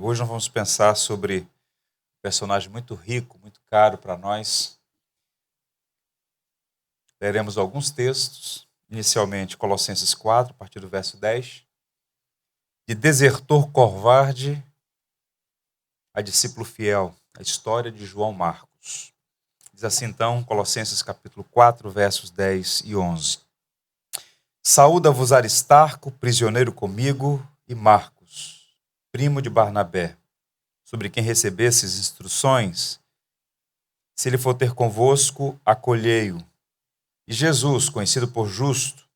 Hoje nós vamos pensar sobre um personagem muito rico, muito caro para nós. Leremos alguns textos, inicialmente Colossenses 4, a partir do verso 10. De desertor covarde a discípulo fiel, a história de João Marcos. Diz assim então, Colossenses capítulo 4, versos 10 e 11. Saúda-vos Aristarco, prisioneiro comigo, e Marcos, primo de Barnabé, sobre quem recebesses instruções. Se ele for ter convosco, acolhei-o. E Jesus, conhecido por justo,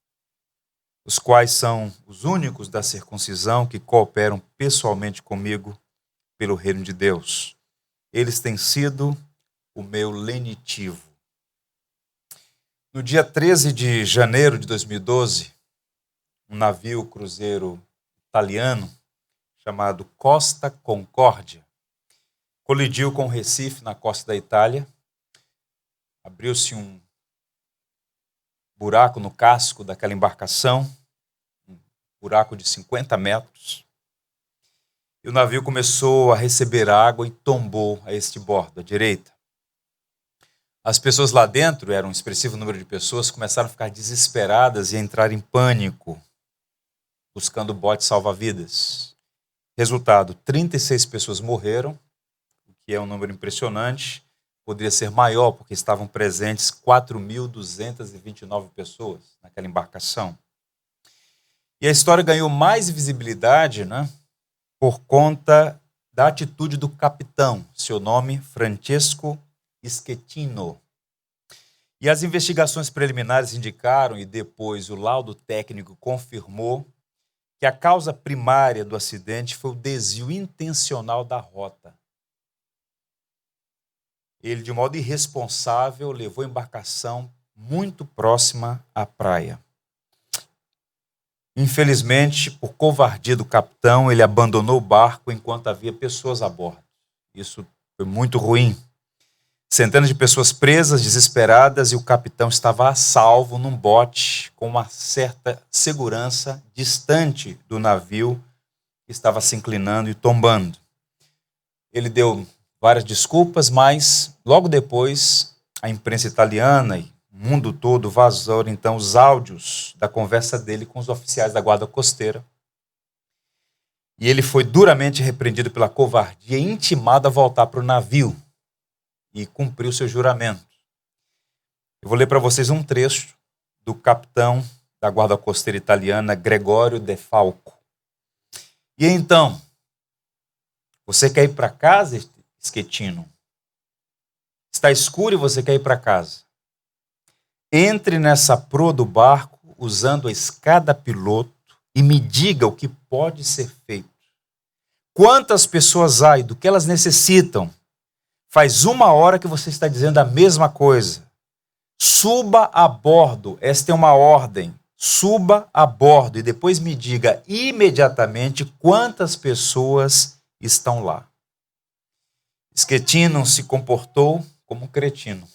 os quais são os únicos da circuncisão que cooperam pessoalmente comigo pelo reino de Deus. Eles têm sido o meu lenitivo. No dia 13 de janeiro de 2012, um navio cruzeiro italiano chamado Costa Concórdia colidiu com Recife, na costa da Itália. Abriu-se um buraco no casco daquela embarcação, um buraco de 50 metros. E o navio começou a receber água e tombou a este bordo, à direita. As pessoas lá dentro, era um expressivo número de pessoas, começaram a ficar desesperadas e a entrar em pânico, buscando botes salva-vidas. Resultado, 36 pessoas morreram, o que é um número impressionante. Poderia ser maior, porque estavam presentes 4.229 pessoas naquela embarcação. E a história ganhou mais visibilidade, por conta da atitude do capitão, seu nome, Francesco Schettino. E as investigações preliminares indicaram, e depois o laudo técnico confirmou, que a causa primária do acidente foi o desvio intencional da rota. Ele, de modo irresponsável, levou a embarcação muito próxima à praia. Infelizmente, por covardia do capitão, ele abandonou o barco enquanto havia pessoas a bordo. Isso foi muito ruim. Centenas de pessoas presas, desesperadas, e o capitão estava a salvo num bote com uma certa segurança distante do navio que estava se inclinando e tombando. Ele deu várias desculpas, mas logo depois a imprensa italiana e o mundo todo vazou então os áudios da conversa dele com os oficiais da guarda costeira. E ele foi duramente repreendido pela covardia e intimado a voltar para o navio e cumpriu seu juramento. Eu vou ler para vocês um trecho do capitão da guarda costeira italiana, Gregorio De Falco. E então, você quer ir para casa, Schettino? Está escuro e você quer ir para casa. Entre nessa proa do barco usando a escada piloto e me diga o que pode ser feito. Quantas pessoas há e do que elas necessitam? Faz 1 hora que você está dizendo a mesma coisa. Suba a bordo, esta é uma ordem. Suba a bordo e depois me diga imediatamente quantas pessoas estão lá. Schettino se comportou como um cretino.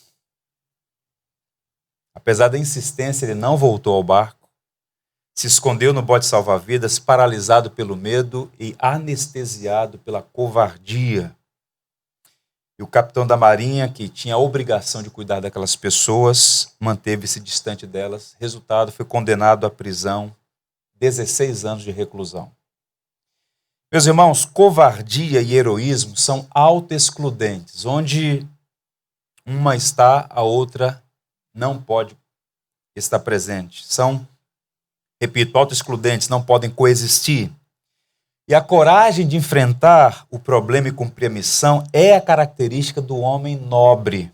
Apesar da insistência, ele não voltou ao barco, se escondeu no bote salva-vidas, paralisado pelo medo e anestesiado pela covardia. E o capitão da marinha, que tinha a obrigação de cuidar daquelas pessoas, manteve-se distante delas. Resultado, foi condenado à prisão, 16 anos de reclusão. Meus irmãos, covardia e heroísmo são autoexcludentes. Onde uma está, a outra não pode estar presente. São, repito, autoexcludentes, não podem coexistir. E a coragem de enfrentar o problema e cumprir a missão é a característica do homem nobre.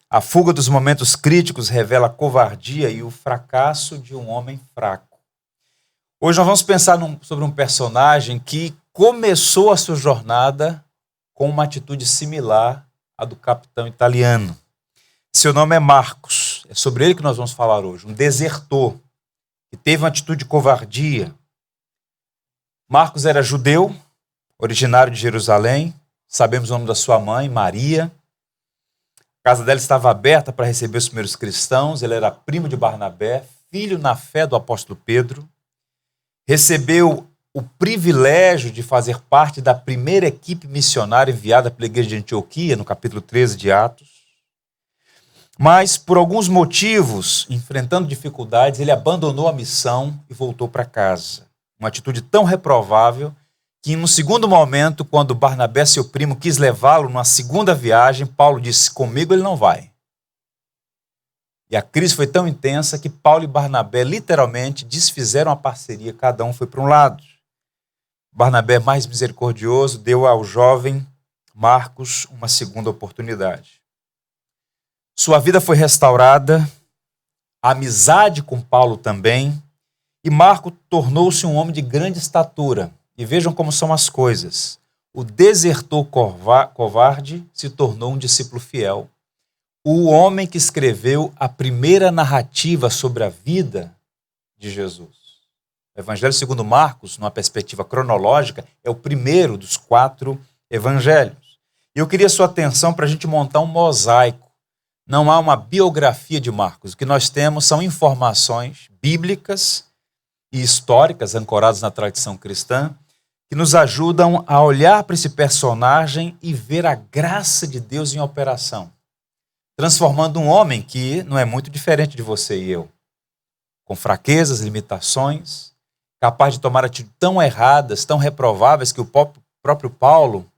A fuga dos momentos críticos revela a covardia e o fracasso de um homem fraco. Hoje nós vamos pensar sobre um personagem que começou a sua jornada com uma atitude similar à do capitão italiano. Seu nome é Marcos, é sobre ele que nós vamos falar hoje, um desertor, que teve uma atitude de covardia. Marcos era judeu, originário de Jerusalém, sabemos o nome da sua mãe, Maria. A casa dela estava aberta para receber os primeiros cristãos, ele era primo de Barnabé, filho na fé do apóstolo Pedro. Recebeu o privilégio de fazer parte da primeira equipe missionária enviada pela igreja de Antioquia, no capítulo 13 de Atos. Mas, por alguns motivos, enfrentando dificuldades, ele abandonou a missão e voltou para casa. Uma atitude tão reprovável que, no segundo momento, quando Barnabé, seu primo, quis levá-lo numa segunda viagem, Paulo disse: comigo ele não vai. E a crise foi tão intensa que Paulo e Barnabé literalmente desfizeram a parceria, cada um foi para um lado. Barnabé, mais misericordioso, deu ao jovem Marcos uma segunda oportunidade. Sua vida foi restaurada, a amizade com Paulo também, e Marco tornou-se um homem de grande estatura. E vejam como são as coisas. O desertor covarde se tornou um discípulo fiel. O homem que escreveu a primeira narrativa sobre a vida de Jesus. O Evangelho segundo Marcos, numa perspectiva cronológica, é o primeiro dos 4 evangelhos. E eu queria sua atenção para a gente montar um mosaico. Não há uma biografia de Marcos. O que nós temos são informações bíblicas e históricas, ancoradas na tradição cristã, que nos ajudam a olhar para esse personagem e ver a graça de Deus em operação, transformando um homem que não é muito diferente de você e eu, com fraquezas, limitações, capaz de tomar atitudes tão erradas, tão reprováveis, que o próprio Paulo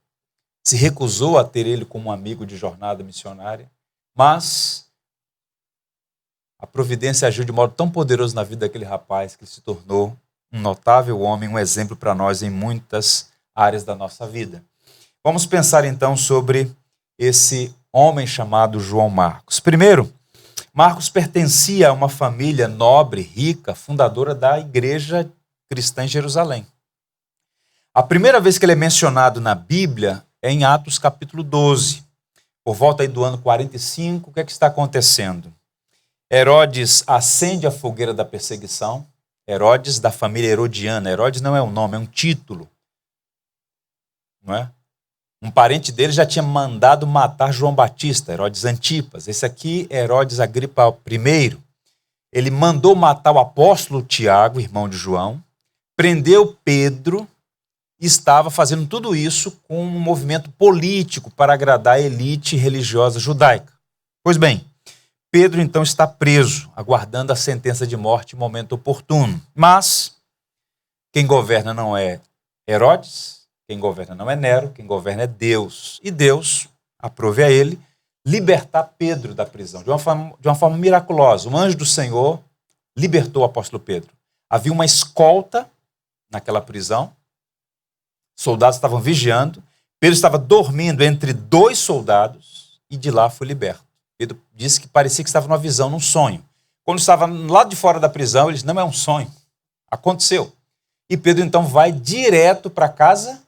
se recusou a ter ele como um amigo de jornada missionária. Mas a providência agiu de modo tão poderoso na vida daquele rapaz que ele se tornou um notável homem, um exemplo para nós em muitas áreas da nossa vida. Vamos pensar então sobre esse homem chamado João Marcos. Primeiro, Marcos pertencia a uma família nobre, rica, fundadora da igreja cristã em Jerusalém. A primeira vez que ele é mencionado na Bíblia é em Atos capítulo 12. Por volta aí do ano 45, o que é que está acontecendo? Herodes acende a fogueira da perseguição. Herodes da família herodiana. Herodes não é um nome, é um título. Não é? Um parente dele já tinha mandado matar João Batista, Herodes Antipas. Esse aqui é Herodes Agripa I. Ele mandou matar o apóstolo Tiago, irmão de João, prendeu Pedro e estava fazendo tudo isso com um movimento político para agradar a elite religiosa judaica. Pois bem, Pedro então está preso, aguardando a sentença de morte em momento oportuno. Mas quem governa não é Herodes, quem governa não é Nero, quem governa é Deus. E Deus aprove a ele libertar Pedro da prisão, de uma forma miraculosa. Um anjo do Senhor libertou o apóstolo Pedro. Havia uma escolta naquela prisão, soldados estavam vigiando, Pedro estava dormindo entre 2 soldados e de lá foi liberto. Pedro disse que parecia que estava numa visão, num sonho. Quando estava do lado de fora da prisão, ele disse: não é um sonho, aconteceu. E Pedro então vai direto para a casa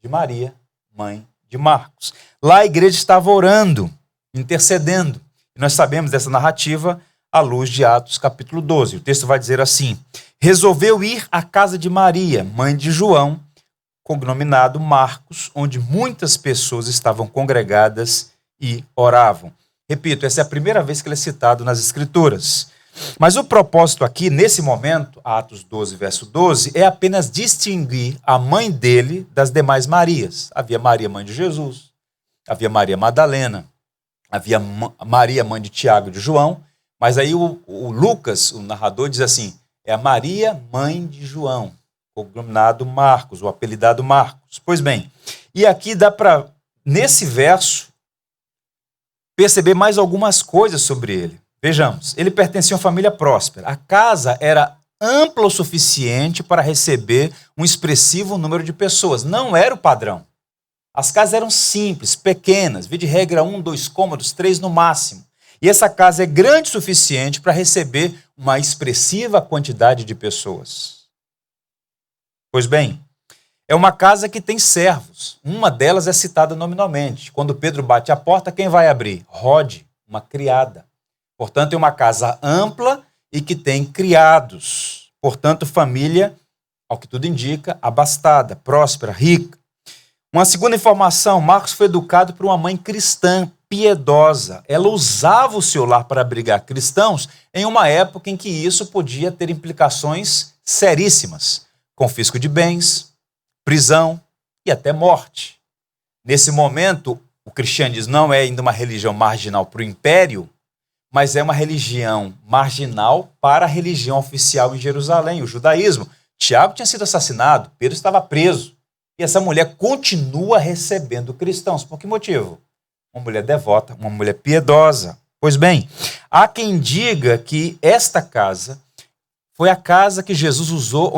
de Maria, mãe de Marcos. Lá a igreja estava orando, intercedendo. E nós sabemos dessa narrativa à luz de Atos capítulo 12. O texto vai dizer assim: resolveu ir à casa de Maria, mãe de João, cognominado Marcos, onde muitas pessoas estavam congregadas e oravam. Repito, essa é a primeira vez que ele é citado nas Escrituras. Mas o propósito aqui, nesse momento, Atos 12, verso 12, é apenas distinguir a mãe dele das demais Marias. Havia Maria, mãe de Jesus, havia Maria Madalena, havia Maria, mãe de Tiago e de João, mas aí o Lucas, o narrador, diz assim: é a Maria, mãe de João, cognominado Marcos, o apelidado Marcos. Pois bem, e aqui dá para, nesse verso, perceber mais algumas coisas sobre ele. Vejamos, ele pertencia a uma família próspera. A casa era ampla o suficiente para receber um expressivo número de pessoas. Não era o padrão. As casas eram simples, pequenas, via de regra 1, 2 cômodos, 3 no máximo. E essa casa é grande o suficiente para receber uma expressiva quantidade de pessoas. Pois bem, é uma casa que tem servos. Uma delas é citada nominalmente. Quando Pedro bate a porta, quem vai abrir? Rode, uma criada. Portanto, é uma casa ampla e que tem criados. Portanto, família, ao que tudo indica, abastada, próspera, rica. Uma segunda informação: Marcos foi educado por uma mãe cristã, piedosa. Ela usava o seu lar para abrigar cristãos em uma época em que isso podia ter implicações seríssimas, confisco de bens, prisão e até morte. Nesse momento, o cristianismo não é ainda uma religião marginal para o império, mas é uma religião marginal para a religião oficial em Jerusalém, o judaísmo. Tiago tinha sido assassinado, Pedro estava preso. E essa mulher continua recebendo cristãos. Por que motivo? Uma mulher devota, uma mulher piedosa. Pois bem, há quem diga que esta casa foi a casa que Jesus usou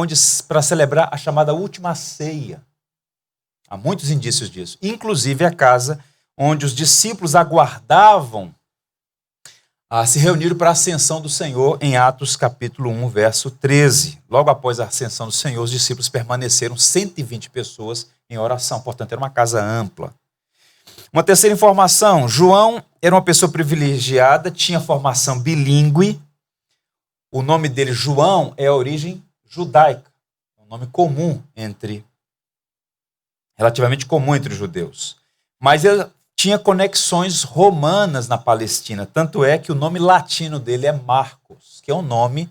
para celebrar a chamada última ceia. Há muitos indícios disso. Inclusive a casa onde os discípulos aguardavam se reuniram para a ascensão do Senhor em Atos capítulo 1, verso 13. Logo após a ascensão do Senhor, os discípulos permaneceram 120 pessoas em oração. Portanto, era uma casa ampla. Uma terceira informação, João era uma pessoa privilegiada, tinha formação bilíngue. O nome dele, João, é a origem judaica. É um nome comum relativamente comum entre os judeus. Mas ele tinha conexões romanas na Palestina, tanto é que o nome latino dele é Marcos, que é um nome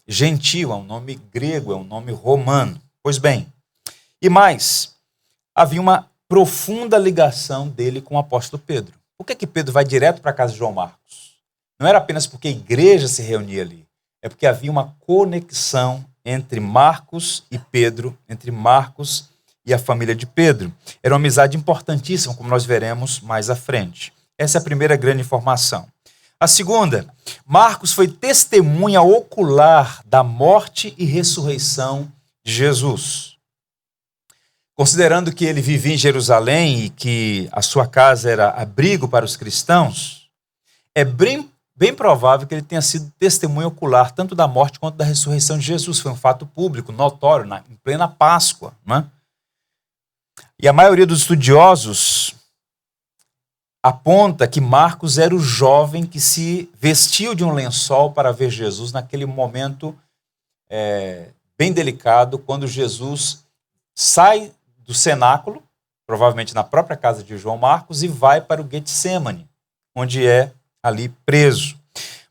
gentil, é um nome grego, é um nome romano. Pois bem, e mais, havia uma profunda ligação dele com o apóstolo Pedro. Por que Pedro vai direto para a casa de João Marcos? Não era apenas porque a igreja se reunia ali, é porque havia uma conexão entre Marcos e Pedro, entre Marcos e a família de Pedro. Era uma amizade importantíssima, como nós veremos mais à frente. Essa é a primeira grande informação. A segunda, Marcos foi testemunha ocular da morte e ressurreição de Jesus. Considerando que ele vivia em Jerusalém e que a sua casa era abrigo para os cristãos, é bem provável que ele tenha sido testemunha ocular tanto da morte quanto da ressurreição de Jesus. Foi um fato público, notório, em plena Páscoa, não é? E a maioria dos estudiosos aponta que Marcos era o jovem que se vestiu de um lençol para ver Jesus naquele momento bem delicado, quando Jesus sai do cenáculo, provavelmente na própria casa de João Marcos, e vai para o Getsemane, onde é ali preso.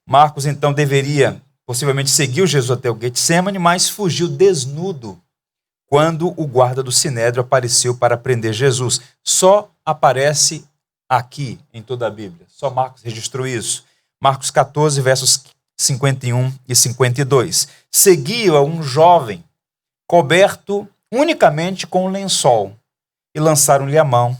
Marcos, então, deveria possivelmente seguir Jesus até o Getsemane, mas fugiu desnudo quando o guarda do Sinédrio apareceu para prender Jesus. Só aparece aqui em toda a Bíblia. Só Marcos registrou isso. Marcos 14, versos 51 e 52. Seguia um jovem coberto unicamente com um lençol e lançaram-lhe a mão,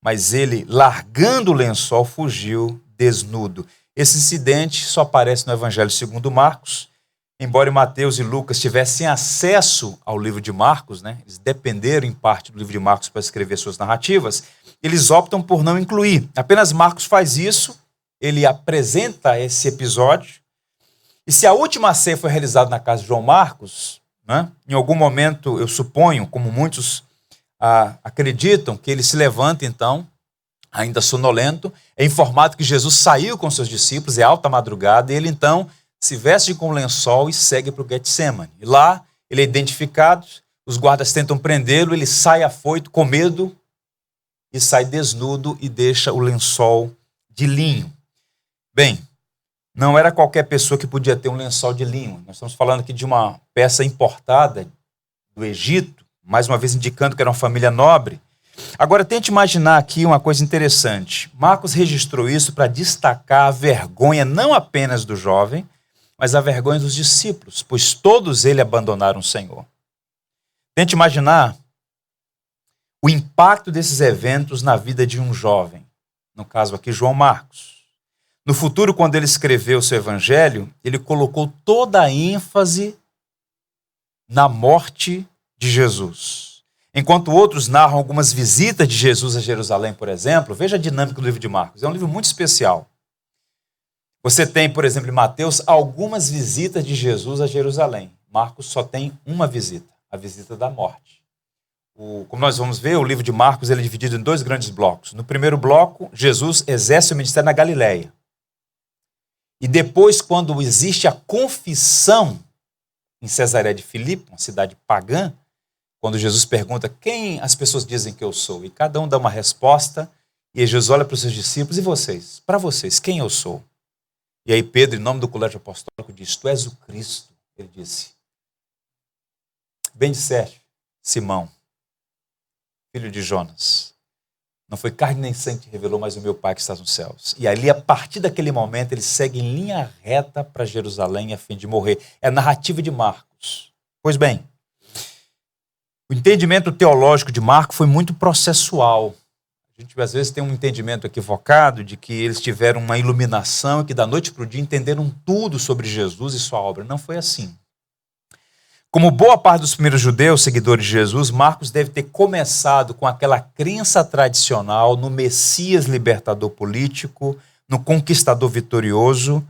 mas ele, largando o lençol, fugiu desnudo. Esse incidente só aparece no Evangelho segundo Marcos. Embora Mateus e Lucas tivessem acesso ao livro de Marcos, né, eles dependeram em parte do livro de Marcos para escrever suas narrativas, eles optam por não incluir. Apenas Marcos faz isso, ele apresenta esse episódio, e se a última ceia foi realizada na casa de João Marcos, né, em algum momento, eu suponho, como muitos acreditam, que ele se levanta então, ainda sonolento, é informado que Jesus saiu com seus discípulos, é alta madrugada, e ele então se veste com um lençol e segue para o Getsemane. E lá ele é identificado, os guardas tentam prendê-lo, ele sai afoito, com medo, e sai desnudo e deixa o lençol de linho. Bem, não era qualquer pessoa que podia ter um lençol de linho. Nós estamos falando aqui de uma peça importada do Egito, mais uma vez indicando que era uma família nobre. Agora, tente imaginar aqui uma coisa interessante. Marcos registrou isso para destacar a vergonha não apenas do jovem, mas a vergonha dos discípulos, pois todos eles abandonaram o Senhor. Tente imaginar o impacto desses eventos na vida de um jovem, no caso aqui João Marcos. No futuro, quando ele escreveu o seu evangelho, ele colocou toda a ênfase na morte de Jesus. Enquanto outros narram algumas visitas de Jesus a Jerusalém, por exemplo, veja a dinâmica do livro de Marcos, é um livro muito especial. Você tem, por exemplo, em Mateus, algumas visitas de Jesus a Jerusalém. Marcos só tem uma visita, a visita da morte. Como nós vamos ver, o livro de Marcos ele é dividido em dois grandes blocos. No primeiro bloco, Jesus exerce o ministério na Galileia. E depois, quando existe a confissão em Cesareia de Filipe, uma cidade pagã, quando Jesus pergunta quem as pessoas dizem que eu sou, e cada um dá uma resposta, e Jesus olha para os seus discípulos, e vocês? Para vocês, quem eu sou? E aí Pedro, em nome do colégio apostólico, diz, tu és o Cristo, ele disse. Bem disseste, Simão, filho de Jonas. Não foi carne nem sangue que te revelou, mas o meu Pai que está nos céus. E ali, a partir daquele momento, ele segue em linha reta para Jerusalém a fim de morrer. É a narrativa de Marcos. Pois bem, o entendimento teológico de Marcos foi muito processual. A gente, às vezes, tem um entendimento equivocado de que eles tiveram uma iluminação e que da noite para o dia entenderam tudo sobre Jesus e sua obra. Não foi assim. Como boa parte dos primeiros judeus, seguidores de Jesus, Marcos deve ter começado com aquela crença tradicional no Messias libertador político, no conquistador vitorioso,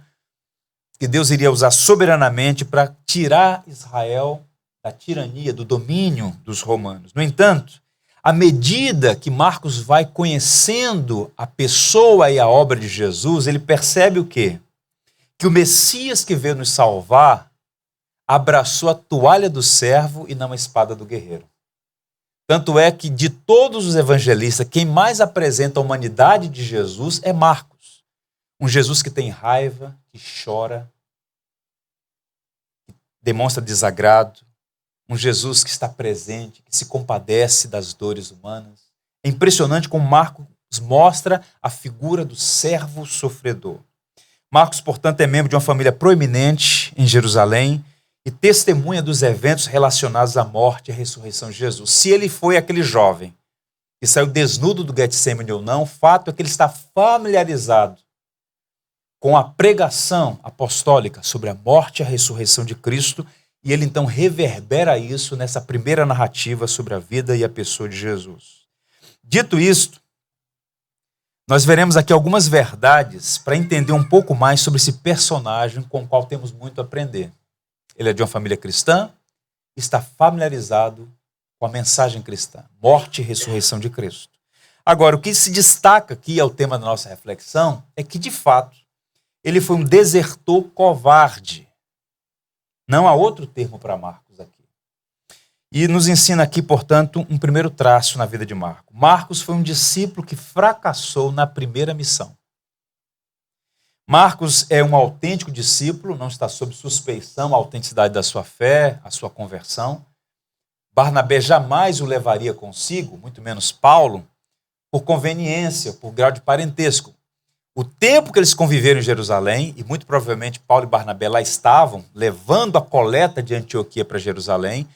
que Deus iria usar soberanamente para tirar Israel da tirania, do domínio dos romanos. No entanto, à medida que Marcos vai conhecendo a pessoa e a obra de Jesus, ele percebe o quê? Que o Messias que veio nos salvar abraçou a toalha do servo e não a espada do guerreiro. Tanto é que de todos os evangelistas, quem mais apresenta a humanidade de Jesus é Marcos. Um Jesus que tem raiva, que chora, que demonstra desagrado. Um Jesus que está presente, que se compadece das dores humanas. É impressionante como Marcos mostra a figura do servo sofredor. Marcos, portanto, é membro de uma família proeminente em Jerusalém e testemunha dos eventos relacionados à morte e à ressurreição de Jesus. Se ele foi aquele jovem que saiu desnudo do Getsemane ou não, o fato é que ele está familiarizado com a pregação apostólica sobre a morte e a ressurreição de Cristo, e ele então reverbera isso nessa primeira narrativa sobre a vida e a pessoa de Jesus. Dito isto, nós veremos aqui algumas verdades para entender um pouco mais sobre esse personagem com o qual temos muito a aprender. Ele é de uma família cristã, está familiarizado com a mensagem cristã, morte e ressurreição de Cristo. Agora, o que se destaca aqui é o tema da nossa reflexão, é que, de fato, ele foi um desertor covarde. Não há outro termo para Marcos aqui. E nos ensina aqui, portanto, um primeiro traço na vida de Marcos. Marcos foi um discípulo que fracassou na primeira missão. Marcos é um autêntico discípulo, não está sob suspeição a autenticidade da sua fé, a sua conversão. Barnabé jamais o levaria consigo, muito menos Paulo, por conveniência, por grau de parentesco. O tempo que eles conviveram em Jerusalém, e muito provavelmente Paulo e Barnabé lá estavam, levando a coleta de Antioquia para Jerusalém,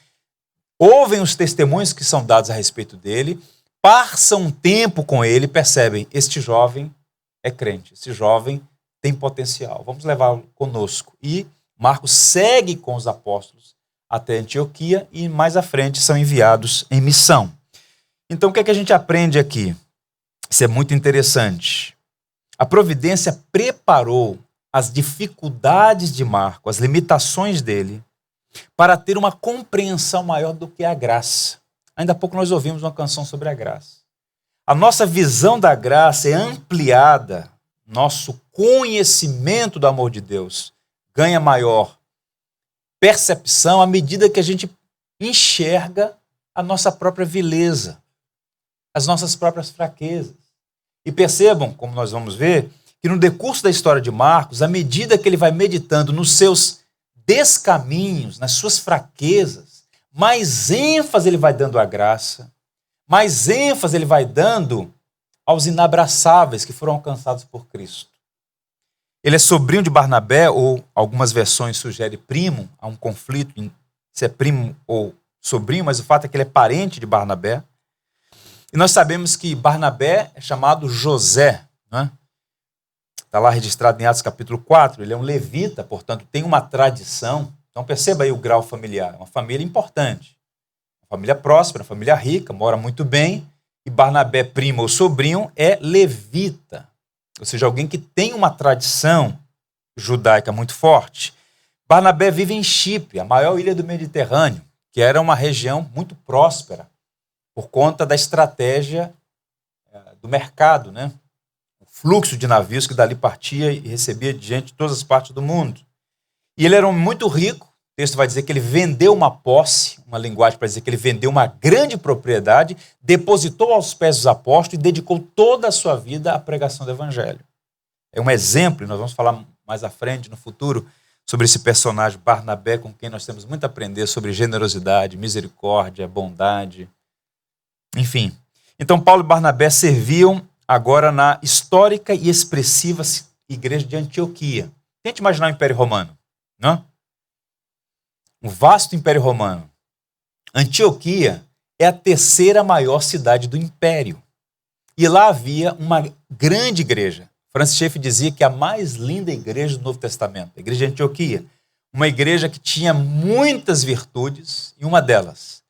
ouvem os testemunhos que são dados a respeito dele, passam um tempo com ele, percebem, este jovem é crente, esse jovem tem potencial, vamos levá-lo conosco. E Marcos segue com os apóstolos até Antioquia e mais à frente são enviados em missão. Então o que é que a gente aprende aqui? Isso é muito interessante. A providência preparou as dificuldades de Marcos, as limitações dele, para ter uma compreensão maior do que a graça. Ainda há pouco nós ouvimos uma canção sobre a graça. A nossa visão da graça é ampliada, nosso conhecimento do amor de Deus ganha maior percepção à medida que a gente enxerga a nossa própria vileza, as nossas próprias fraquezas. E percebam, como nós vamos ver, que no decurso da história de Marcos, à medida que ele vai meditando nos seus descaminhos, nas suas fraquezas, mais ênfase ele vai dando à graça, mais ênfase ele vai dando aos inabraçáveis que foram alcançados por Cristo. Ele é sobrinho de Barnabé, ou algumas versões sugerem primo, há um conflito em se é primo ou sobrinho, mas o fato é que ele é parente de Barnabé. E nós sabemos que Barnabé é chamado José, né? Está lá registrado em Atos capítulo 4, ele é um levita, portanto tem uma tradição. Então perceba aí o grau familiar, uma família importante, uma família próspera, uma família rica, mora muito bem, e Barnabé, primo ou sobrinho, é levita, ou seja, alguém que tem uma tradição judaica muito forte. Barnabé vive em Chipre, a maior ilha do Mediterrâneo, que era uma região muito próspera, por conta da estratégia do mercado, né? O fluxo de navios que dali partia e recebia de gente de todas as partes do mundo. E ele era um homem muito rico, o texto vai dizer que ele vendeu uma posse, uma linguagem para dizer que ele vendeu uma grande propriedade, depositou aos pés dos apóstolos e dedicou toda a sua vida à pregação do evangelho. É um exemplo, e nós vamos falar mais à frente, no futuro, sobre esse personagem Barnabé, com quem nós temos muito a aprender sobre generosidade, misericórdia, bondade, enfim. Então Paulo e Barnabé serviam agora na histórica e expressiva igreja de Antioquia. Tente imaginar o Império Romano, não? Um vasto Império Romano. Antioquia é a terceira maior cidade do Império. E lá havia uma grande igreja. Francis Schaeffer dizia que a mais linda igreja do Novo Testamento, a igreja de Antioquia. Uma igreja que tinha muitas virtudes, e uma delas,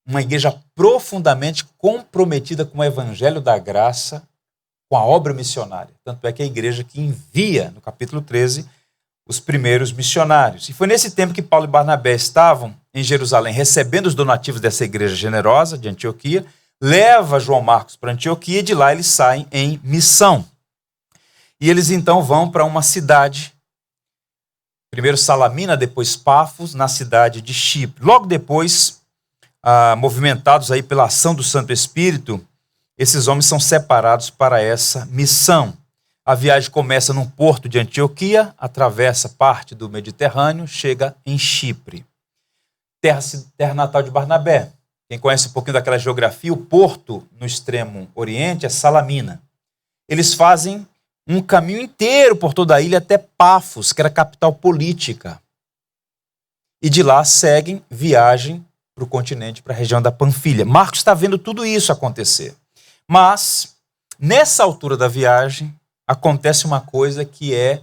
uma igreja profundamente comprometida com o evangelho da graça, com a obra missionária. Tanto é que é a igreja que envia, no capítulo 13, os primeiros missionários. E foi nesse tempo que Paulo e Barnabé estavam em Jerusalém, recebendo os donativos dessa igreja generosa de Antioquia, leva João Marcos para Antioquia, e de lá eles saem em missão. E eles então vão para uma cidade, primeiro Salamina, depois Pafos, na cidade de Chipre. Logo depois, movimentados aí pela ação do Santo Espírito, esses homens são separados para essa missão. A viagem começa num porto de Antioquia, atravessa parte do Mediterrâneo, chega em Chipre. Terra natal de Barnabé. Quem conhece um pouquinho daquela geografia, o porto no extremo oriente é Salamina. Eles fazem um caminho inteiro por toda a ilha até Pafos, que era a capital política. E de lá seguem viagem para o continente, para a região da Panfilha. Marcos está vendo tudo isso acontecer. Mas, nessa altura da viagem, acontece uma coisa que é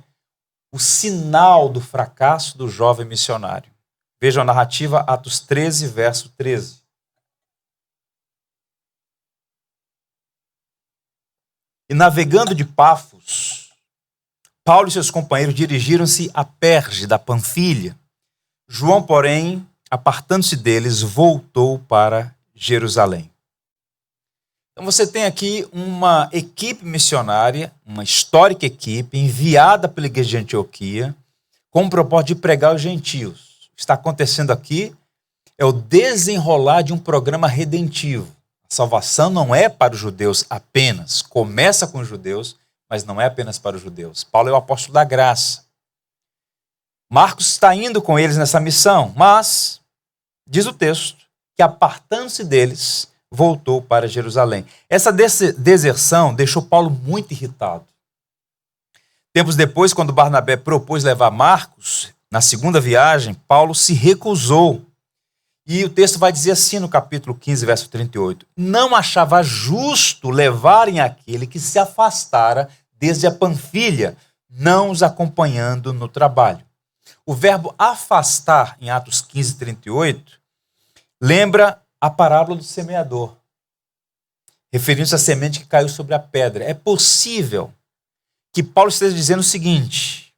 o sinal do fracasso do jovem missionário. Vejam a narrativa, Atos 13, verso 13. E navegando de Pafos, Paulo e seus companheiros dirigiram-se a Perge da Panfilha. João, porém, apartando-se deles, voltou para Jerusalém. Então você tem aqui uma equipe missionária, uma histórica equipe, enviada pela igreja de Antioquia, com o propósito de pregar aos gentios. O que está acontecendo aqui é o desenrolar de um programa redentivo. A salvação não é para os judeus apenas, começa com os judeus, mas não é apenas para os judeus. Paulo é o apóstolo da graça. Marcos está indo com eles nessa missão, mas, diz o texto, que apartando-se deles, voltou para Jerusalém. Essa deserção deixou Paulo muito irritado. Tempos depois, quando Barnabé propôs levar Marcos, na segunda viagem, Paulo se recusou. E o texto vai dizer assim no capítulo 15, verso 38. Não achava justo levarem aquele que se afastara desde a Panfilha, não os acompanhando no trabalho. O verbo afastar, em Atos 15, 38, lembra a parábola do semeador, referindo-se à semente que caiu sobre a pedra. É possível que Paulo esteja dizendo o seguinte: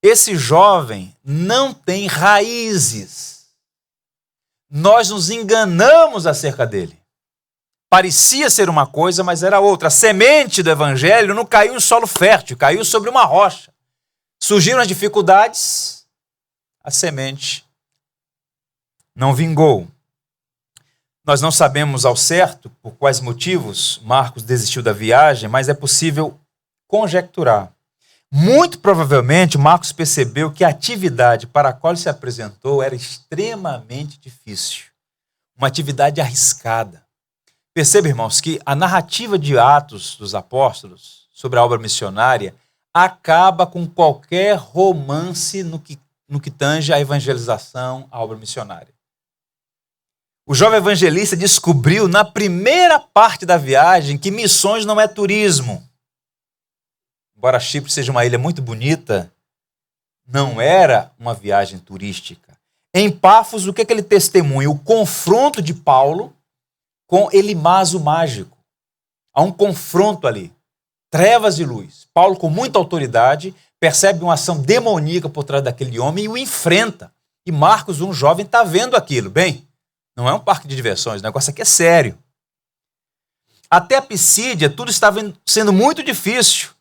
esse jovem não tem raízes. Nós nos enganamos acerca dele. Parecia ser uma coisa, mas era outra. A semente do evangelho não caiu em solo fértil, caiu sobre uma rocha. Surgiram as dificuldades, a semente não vingou. Nós não sabemos ao certo por quais motivos Marcos desistiu da viagem, mas é possível conjecturar. Muito provavelmente, Marcos percebeu que a atividade para a qual ele se apresentou era extremamente difícil. Uma atividade arriscada. Perceba, irmãos, que a narrativa de Atos dos Apóstolos sobre a obra missionária acaba com qualquer romance no que tange à evangelização, à obra missionária. O jovem evangelista descobriu na primeira parte da viagem que missões não é turismo. Embora Chipre seja uma ilha muito bonita, não era uma viagem turística. Em Pafos, o que ele testemunha? O confronto de Paulo com Elimás o mágico. Há um confronto ali. Trevas e luz. Paulo, com muita autoridade, percebe uma ação demoníaca por trás daquele homem e o enfrenta. E Marcos, um jovem, está vendo aquilo. Bem, não é um parque de diversões, o negócio aqui é sério. Até a Pisídia, tudo estava sendo muito difícil.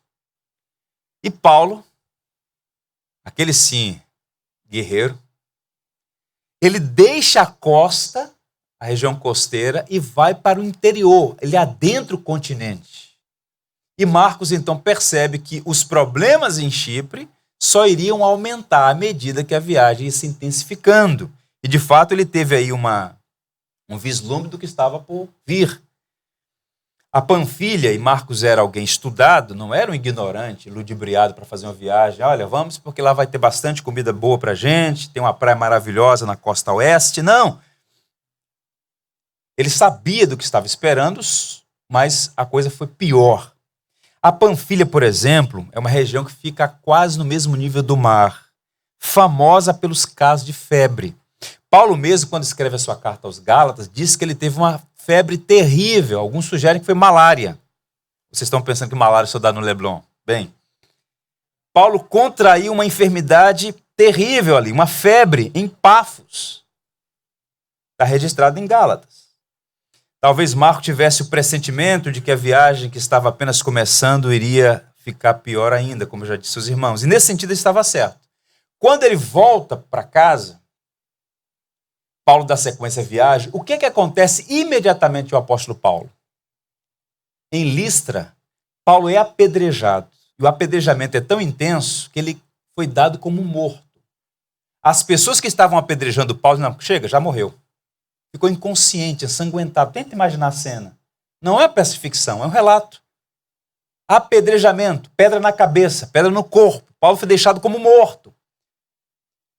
E Paulo, aquele sim, guerreiro, ele deixa a costa, a região costeira, e vai para o interior, ele adentra o continente. E Marcos então percebe que os problemas em Chipre só iriam aumentar à medida que a viagem ia se intensificando. E, de fato, ele teve aí um vislumbre do que estava por vir. A Panfilha, e Marcos era alguém estudado, não era um ignorante, ludibriado para fazer uma viagem. Olha, vamos porque lá vai ter bastante comida boa para a gente, tem uma praia maravilhosa na costa oeste. Não! Ele sabia do que estava esperando, mas a coisa foi pior. A Panfilha, por exemplo, é uma região que fica quase no mesmo nível do mar, famosa pelos casos de febre. Paulo mesmo, quando escreve a sua carta aos Gálatas, diz que ele teve uma febre terrível. Alguns sugerem que foi malária. Vocês estão pensando que malária só dá no Leblon? Bem, Paulo contraiu uma enfermidade terrível ali, uma febre em Pafos. Está registrado em Gálatas. Talvez Marco tivesse o pressentimento de que a viagem que estava apenas começando iria ficar pior ainda, como já disse os irmãos. E nesse sentido ele estava certo. Quando ele volta para casa, Paulo dá sequência à viagem, o que acontece imediatamente ao apóstolo Paulo? Em Listra, Paulo é apedrejado. E o apedrejamento é tão intenso que ele foi dado como morto. As pessoas que estavam apedrejando Paulo, não, chega, já morreu. Ficou inconsciente, ensanguentado. Tenta imaginar a cena. Não é peça de ficção, é um relato. Apedrejamento, pedra na cabeça, pedra no corpo. Paulo foi deixado como morto.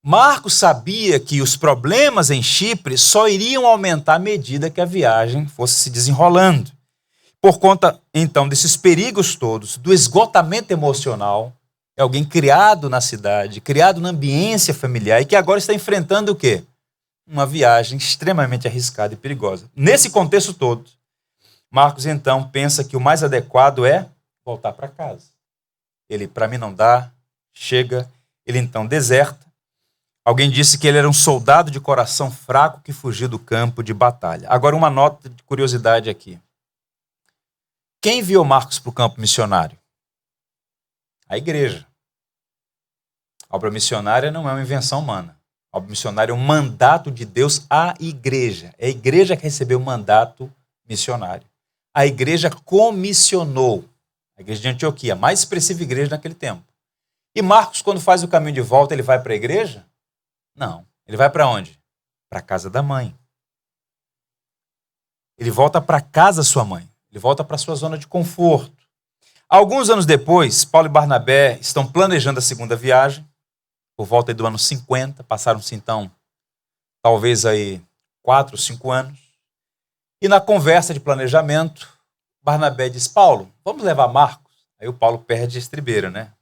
Marcos sabia que os problemas em Chipre só iriam aumentar à medida que a viagem fosse se desenrolando. Por conta, então, desses perigos todos, do esgotamento emocional, é alguém criado na cidade, criado na ambiência familiar e que agora está enfrentando o quê? Uma viagem extremamente arriscada e perigosa. Nesse contexto todo, Marcos, então, pensa que o mais adequado é voltar para casa. Ele, para mim não dá, chega, ele então deserta. Alguém disse que ele era um soldado de coração fraco que fugiu do campo de batalha. Agora, uma nota de curiosidade aqui. Quem enviou Marcos para o campo missionário? A igreja. A obra missionária não é uma invenção humana. A obra missionária é um mandato de Deus à igreja. É a igreja que recebeu o mandato missionário. A igreja comissionou. A igreja de Antioquia, a mais expressiva igreja naquele tempo. E Marcos, quando faz o caminho de volta, ele vai para a igreja? Não. Ele vai para onde? Para a casa da mãe. Ele volta para a casa da sua mãe. Ele volta para a sua zona de conforto. Alguns anos depois, Paulo e Barnabé estão planejando a segunda viagem, por volta do ano 50, passaram-se então, talvez aí 4, 5 anos. E na conversa de planejamento, Barnabé diz, Paulo, vamos levar Marcos? Aí o Paulo perde a estribeira, né?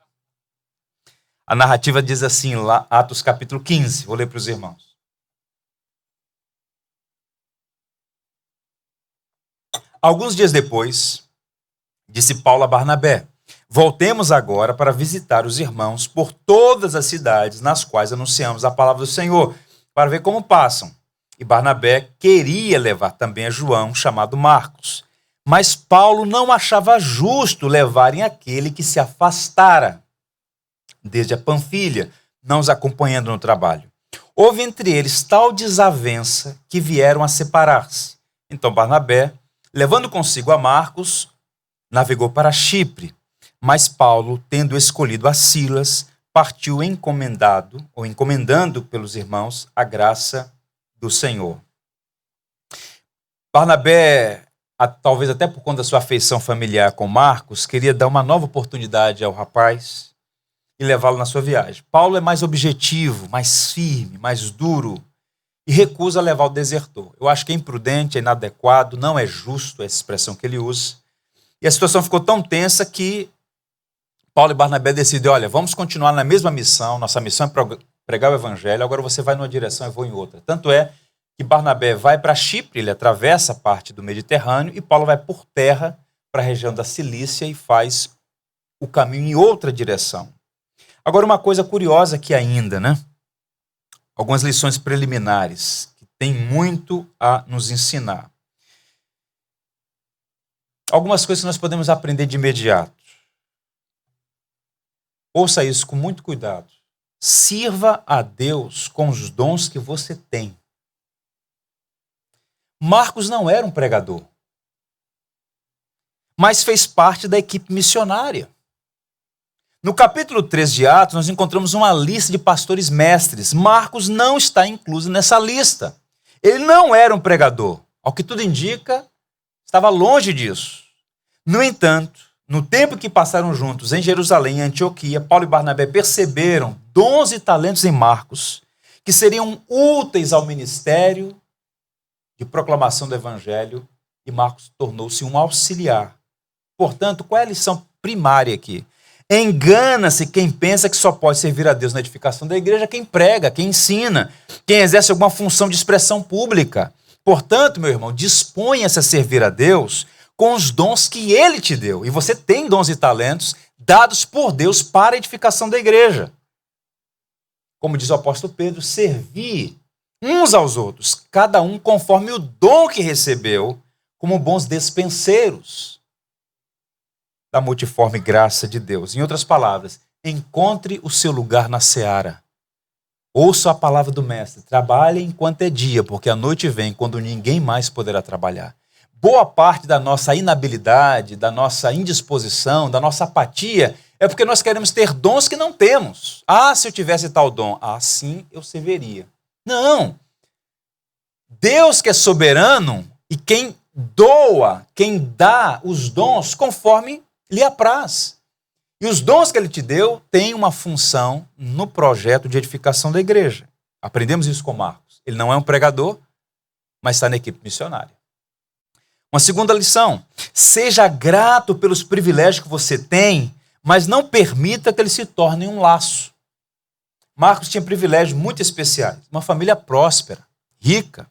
A narrativa diz assim, lá, Atos capítulo 15, vou ler para os irmãos. Alguns dias depois, disse Paulo a Barnabé, voltemos agora para visitar os irmãos por todas as cidades nas quais anunciamos a palavra do Senhor, para ver como passam. E Barnabé queria levar também a João, chamado Marcos. Mas Paulo não achava justo levarem aquele que se afastara desde a Panfilha, não os acompanhando no trabalho. Houve entre eles tal desavença que vieram a separar-se. Então Barnabé, levando consigo a Marcos, navegou para Chipre, mas Paulo, tendo escolhido a Silas, partiu encomendando pelos irmãos a graça do Senhor. Barnabé, talvez até por conta da sua afeição familiar com Marcos, queria dar uma nova oportunidade ao rapaz e levá-lo na sua viagem. Paulo é mais objetivo, mais firme, mais duro e recusa levar o desertor. Eu acho que é imprudente, é inadequado, não é justo essa expressão que ele usa. E a situação ficou tão tensa que Paulo e Barnabé decidem, olha, vamos continuar na mesma missão, nossa missão é pregar o evangelho, agora você vai numa direção e eu vou em outra. Tanto é que Barnabé vai para Chipre, ele atravessa a parte do Mediterrâneo, e Paulo vai por terra para a região da Cilícia e faz o caminho em outra direção. Agora, uma coisa curiosa aqui ainda, né? Algumas lições preliminares que tem muito a nos ensinar. Algumas coisas que nós podemos aprender de imediato. Ouça isso com muito cuidado. Sirva a Deus com os dons que você tem. Marcos não era um pregador, mas fez parte da equipe missionária. No capítulo 3 de Atos, nós encontramos uma lista de pastores mestres. Marcos não está incluso nessa lista. Ele não era um pregador. Ao que tudo indica, estava longe disso. No entanto, no tempo que passaram juntos em Jerusalém e Antioquia, Paulo e Barnabé perceberam dons e talentos em Marcos que seriam úteis ao ministério de proclamação do evangelho, e Marcos tornou-se um auxiliar. Portanto, qual é a lição primária aqui? Engana-se quem pensa que só pode servir a Deus na edificação da igreja quem prega, quem ensina, quem exerce alguma função de expressão pública. Portanto, meu irmão, disponha-se a servir a Deus com os dons que Ele te deu. E você tem dons e talentos dados por Deus para a edificação da igreja. Como diz o apóstolo Pedro, servir uns aos outros, cada um conforme o dom que recebeu, como bons despenseiros da multiforme graça de Deus. Em outras palavras, encontre o seu lugar na seara. Ouça a palavra do mestre. Trabalhe enquanto é dia, porque a noite vem quando ninguém mais poderá trabalhar. Boa parte da nossa inabilidade, da nossa indisposição, da nossa apatia, é porque nós queremos ter dons que não temos. Ah, se eu tivesse tal dom, assim eu serviria. Não. Deus que é soberano e quem doa, quem dá os dons conforme lhe apraz. E os dons que ele te deu têm uma função no projeto de edificação da igreja. Aprendemos isso com Marcos. Ele não é um pregador, mas está na equipe missionária. Uma segunda lição: seja grato pelos privilégios que você tem, mas não permita que eles se tornem um laço. Marcos tinha privilégios muito especiais. Uma família próspera, rica.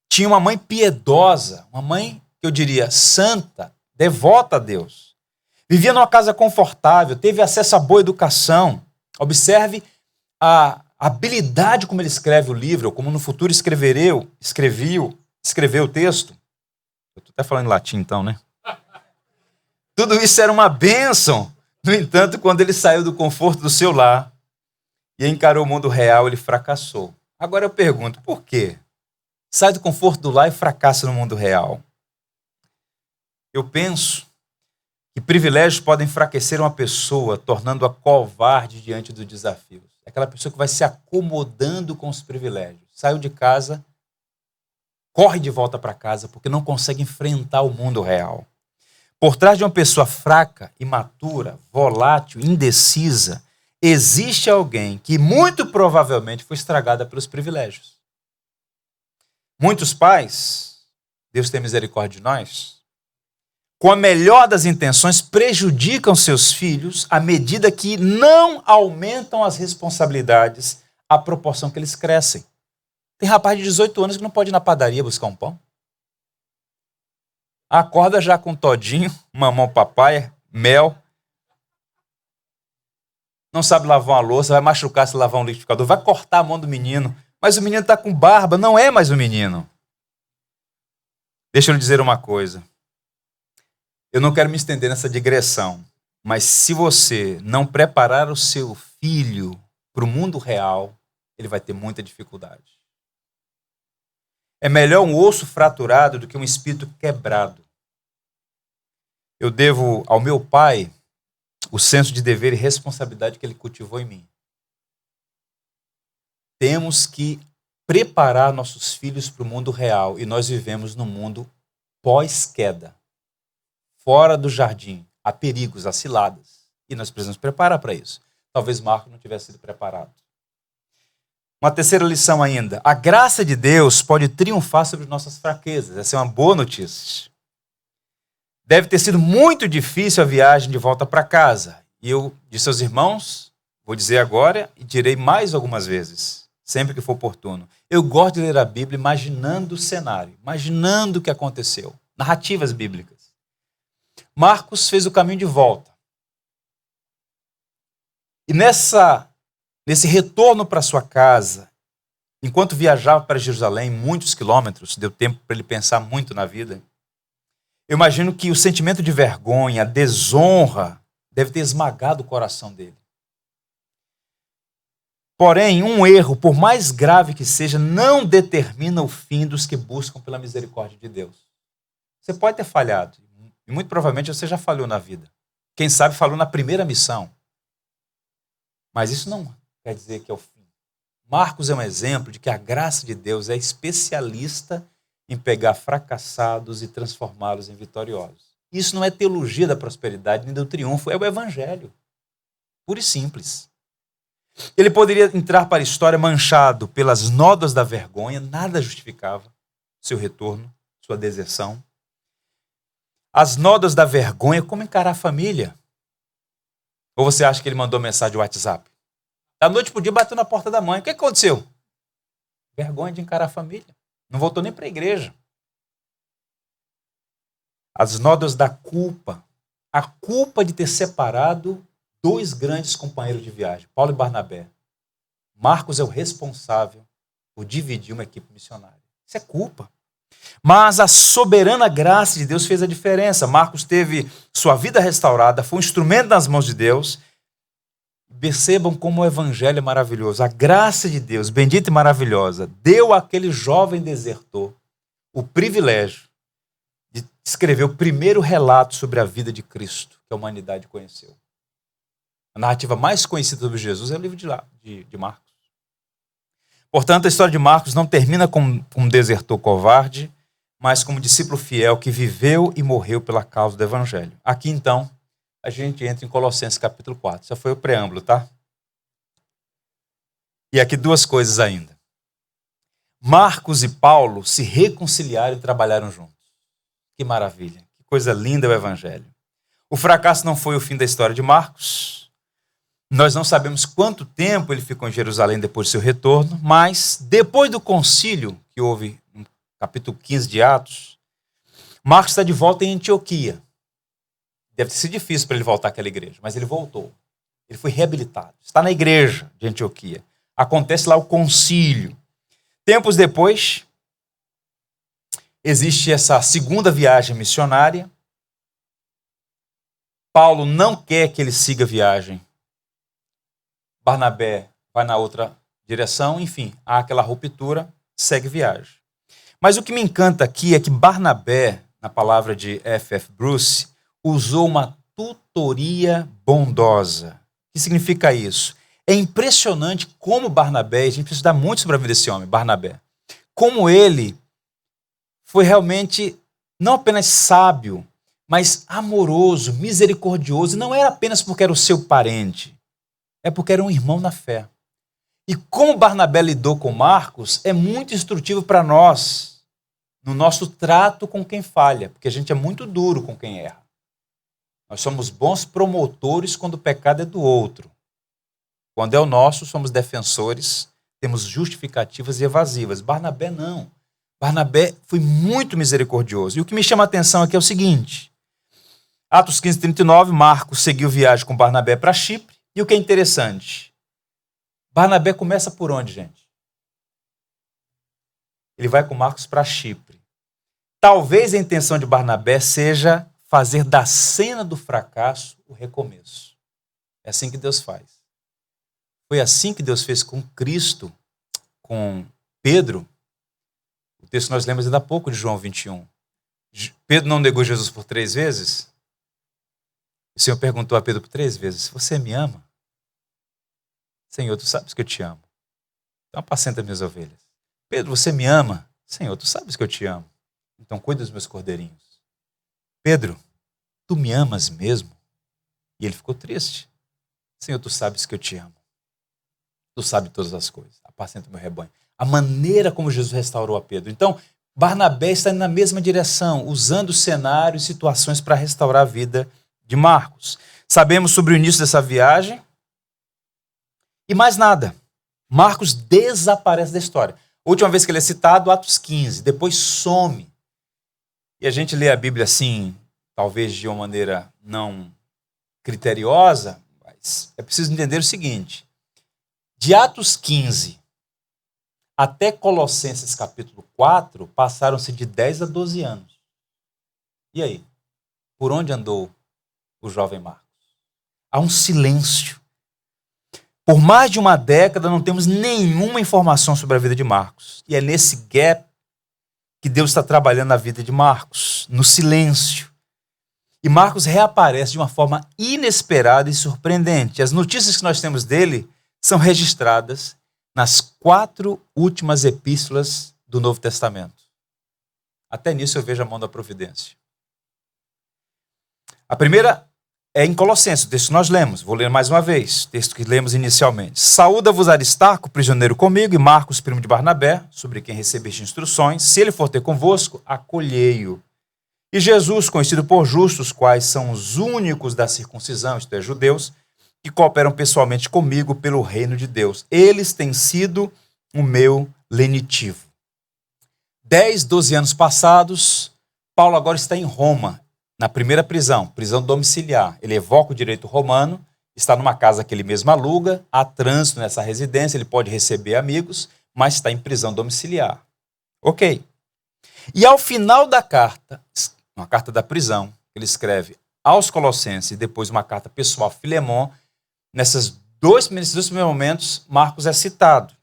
Tinha uma mãe piedosa, uma mãe, que eu diria, santa, devota a Deus. Vivia numa casa confortável, teve acesso a boa educação. Observe a habilidade como ele escreve o livro, ou como no futuro escreveu o texto. Eu estou até falando em latim então, né? Tudo isso era uma bênção. No entanto, quando ele saiu do conforto do seu lar e encarou o mundo real, ele fracassou. Agora eu pergunto, por quê? Sai do conforto do lar e fracassa no mundo real. Eu penso que privilégios podem enfraquecer uma pessoa, tornando-a covarde diante dos desafios. É aquela pessoa que vai se acomodando com os privilégios. Saiu de casa, corre de volta para casa, porque não consegue enfrentar o mundo real. Por trás de uma pessoa fraca, imatura, volátil, indecisa, existe alguém que muito provavelmente foi estragada pelos privilégios. Muitos pais, Deus tem misericórdia de nós, com a melhor das intenções, prejudicam seus filhos à medida que não aumentam as responsabilidades à proporção que eles crescem. Tem rapaz de 18 anos que não pode ir na padaria buscar um pão. Acorda já com todinho, mamão papai, mel. Não sabe lavar uma louça, vai machucar se lavar um liquidificador, vai cortar a mão do menino. Mas o menino está com barba, não é mais um menino. Deixa eu lhe dizer uma coisa. Eu não quero me estender nessa digressão, mas se você não preparar o seu filho para o mundo real, ele vai ter muita dificuldade. É melhor um osso fraturado do que um espírito quebrado. Eu devo ao meu pai o senso de dever e responsabilidade que ele cultivou em mim. Temos que preparar nossos filhos para o mundo real e nós vivemos num mundo pós-queda. Fora do jardim, há perigos, há ciladas. E nós precisamos preparar para isso. Talvez Marcos não tivesse sido preparado. Uma terceira lição ainda. A graça de Deus pode triunfar sobre nossas fraquezas. Essa é uma boa notícia. Deve ter sido muito difícil a viagem de volta para casa. E eu disse aos irmãos, vou dizer agora e direi mais algumas vezes, sempre que for oportuno. Eu gosto de ler a Bíblia imaginando o cenário, imaginando o que aconteceu. Narrativas bíblicas. Marcos fez o caminho de volta. E nesse retorno para sua casa, enquanto viajava para Jerusalém, muitos quilômetros, deu tempo para ele pensar muito na vida, eu imagino que o sentimento de vergonha, a desonra, deve ter esmagado o coração dele. Porém, um erro, por mais grave que seja, não determina o fim dos que buscam pela misericórdia de Deus. Você pode ter falhado. E muito provavelmente você já falhou na vida. Quem sabe falhou na primeira missão. Mas isso não quer dizer que é o fim. Marcos é um exemplo de que a graça de Deus é especialista em pegar fracassados e transformá-los em vitoriosos. Isso não é teologia da prosperidade nem do triunfo, é o evangelho. Puro e simples. Ele poderia entrar para a história manchado pelas nódoas da vergonha, nada justificava seu retorno, sua deserção. As nódoas da vergonha, como encarar a família? Ou você acha que ele mandou mensagem de WhatsApp? Da noite pro dia bateu na porta da mãe. O que aconteceu? Vergonha de encarar a família. Não voltou nem para a igreja. As nódoas da culpa. A culpa de ter separado dois grandes companheiros de viagem, Paulo e Barnabé. Marcos é o responsável por dividir uma equipe missionária. Isso é culpa. Mas a soberana graça de Deus fez a diferença. Marcos teve sua vida restaurada, foi um instrumento nas mãos de Deus. Percebam como o evangelho é maravilhoso. A graça de Deus, bendita e maravilhosa, deu àquele jovem desertor o privilégio de escrever o primeiro relato sobre a vida de Cristo que a humanidade conheceu. A narrativa mais conhecida sobre Jesus é o livro de Marcos. Portanto, a história de Marcos não termina como um desertor covarde, mas como um discípulo fiel que viveu e morreu pela causa do evangelho. Aqui, então, a gente entra em Colossenses capítulo 4. Isso foi o preâmbulo, tá? E aqui duas coisas ainda. Marcos e Paulo se reconciliaram e trabalharam juntos. Que maravilha. Que coisa linda é o evangelho. O fracasso não foi o fim da história de Marcos. Nós não sabemos quanto tempo ele ficou em Jerusalém depois do seu retorno, mas depois do concílio que houve no capítulo 15 de Atos, Marcos está de volta em Antioquia. Deve ter sido difícil para ele voltar àquela igreja, mas ele voltou. Ele foi reabilitado. Está na igreja de Antioquia. Acontece lá o concílio. Tempos depois, existe essa segunda viagem missionária. Paulo não quer que ele siga a viagem. Barnabé vai na outra direção. Enfim, há aquela ruptura, segue viagem. Mas o que me encanta aqui é que Barnabé, na palavra de F.F. Bruce, usou uma tutoria bondosa. O que significa isso? É impressionante como Barnabé, a gente precisa estudar muito sobre a vida desse homem, Barnabé, como ele foi realmente não apenas sábio, mas amoroso, misericordioso. E não era apenas porque era o seu parente, é porque era um irmão na fé. E como Barnabé lidou com Marcos é muito instrutivo para nós, no nosso trato com quem falha, porque a gente é muito duro com quem erra. Nós somos bons promotores quando o pecado é do outro. Quando é o nosso, somos defensores, temos justificativas e evasivas. Barnabé não. Barnabé foi muito misericordioso. E o que me chama a atenção aqui é o seguinte. Atos 15, 39, Marcos seguiu viagem com Barnabé para Chipre. E o que é interessante, Barnabé começa por onde, gente? Ele vai com Marcos para Chipre. Talvez a intenção de Barnabé seja fazer da cena do fracasso o recomeço. É assim que Deus faz. Foi assim que Deus fez com Cristo, com Pedro. O texto que nós lemos ainda há pouco de João 21. Pedro não negou Jesus por 3 vezes? O Senhor perguntou a Pedro por 3 vezes, você me ama? Senhor, tu sabes que eu te amo. Então apacenta minhas ovelhas. Pedro, você me ama? Senhor, tu sabes que eu te amo. Então cuida dos meus cordeirinhos. Pedro, tu me amas mesmo? E ele ficou triste. Senhor, tu sabes que eu te amo. Tu sabes todas as coisas. Apacenta o meu rebanho. A maneira como Jesus restaurou a Pedro. Então, Barnabé está indo na mesma direção, usando cenários e situações para restaurar a vida de Marcos. Sabemos sobre o início dessa viagem. E mais nada. Marcos desaparece da história. A última vez que ele é citado, Atos 15. Depois some. E a gente lê a Bíblia assim, talvez de uma maneira não criteriosa, mas é preciso entender o seguinte. De Atos 15 até Colossenses capítulo 4, passaram-se de 10 a 12 anos. E aí? Por onde andou o jovem Marcos? Há um silêncio. Por mais de uma década não temos nenhuma informação sobre a vida de Marcos. E é nesse gap que Deus está trabalhando na vida de Marcos, no silêncio. E Marcos reaparece de uma forma inesperada e surpreendente. As notícias que nós temos dele são registradas nas 4 últimas epístolas do Novo Testamento. Até nisso eu vejo a mão da providência. A primeira é em Colossenses, o texto que nós lemos. Vou ler mais uma vez, texto que lemos inicialmente. Saúda-vos Aristarco, prisioneiro comigo, e Marcos, primo de Barnabé, sobre quem recebeste instruções. Se ele for ter convosco, acolhei-o. E Jesus, conhecido por justos, quais são os únicos da circuncisão, isto é, judeus, que cooperam pessoalmente comigo pelo reino de Deus. Eles têm sido o meu lenitivo. 10, 12 anos passados, Paulo agora está em Roma, na primeira prisão domiciliar. Ele evoca o direito romano, está numa casa que ele mesmo aluga, há trânsito nessa residência, ele pode receber amigos, mas está em prisão domiciliar. Ok. E ao final da carta, uma carta da prisão, ele escreve aos Colossenses e depois uma carta pessoal a Filemon, nesses dois primeiros momentos, Marcos é citado.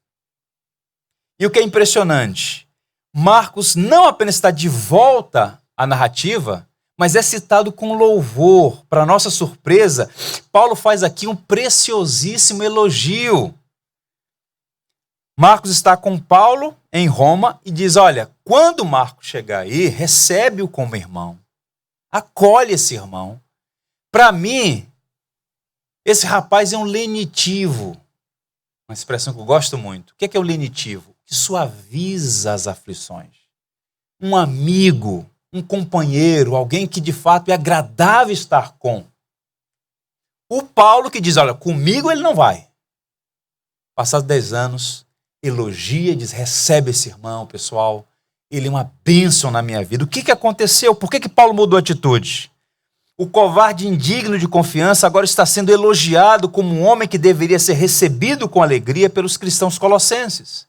E o que é impressionante, Marcos não apenas está de volta à narrativa, mas é citado com louvor. Para nossa surpresa, Paulo faz aqui um preciosíssimo elogio. Marcos está com Paulo em Roma e diz, olha, quando Marcos chegar aí, recebe-o como irmão. Acolhe esse irmão. Para mim, esse rapaz é um lenitivo. Uma expressão que eu gosto muito. O que é o lenitivo? Que suaviza as aflições. Um amigo, um companheiro, alguém que de fato é agradável estar com. O Paulo que diz, olha, comigo ele não vai. Passados 10 anos, elogia, diz, recebe esse irmão, pessoal. Ele é uma bênção na minha vida. O que aconteceu? Por que Paulo mudou a atitude? O covarde indigno de confiança agora está sendo elogiado como um homem que deveria ser recebido com alegria pelos cristãos colossenses.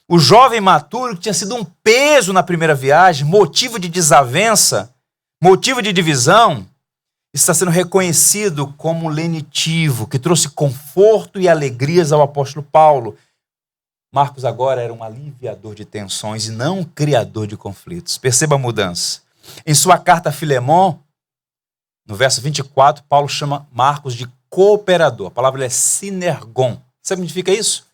O jovem maturo, que tinha sido um peso na primeira viagem, motivo de desavença, motivo de divisão, está sendo reconhecido como lenitivo, que trouxe conforto e alegrias ao apóstolo Paulo. Marcos agora era um aliviador de tensões e não um criador de conflitos. Perceba a mudança. Em sua carta a Filemon, no verso 24, Paulo chama Marcos de cooperador. A palavra é sinergon. Sabe o que significa isso?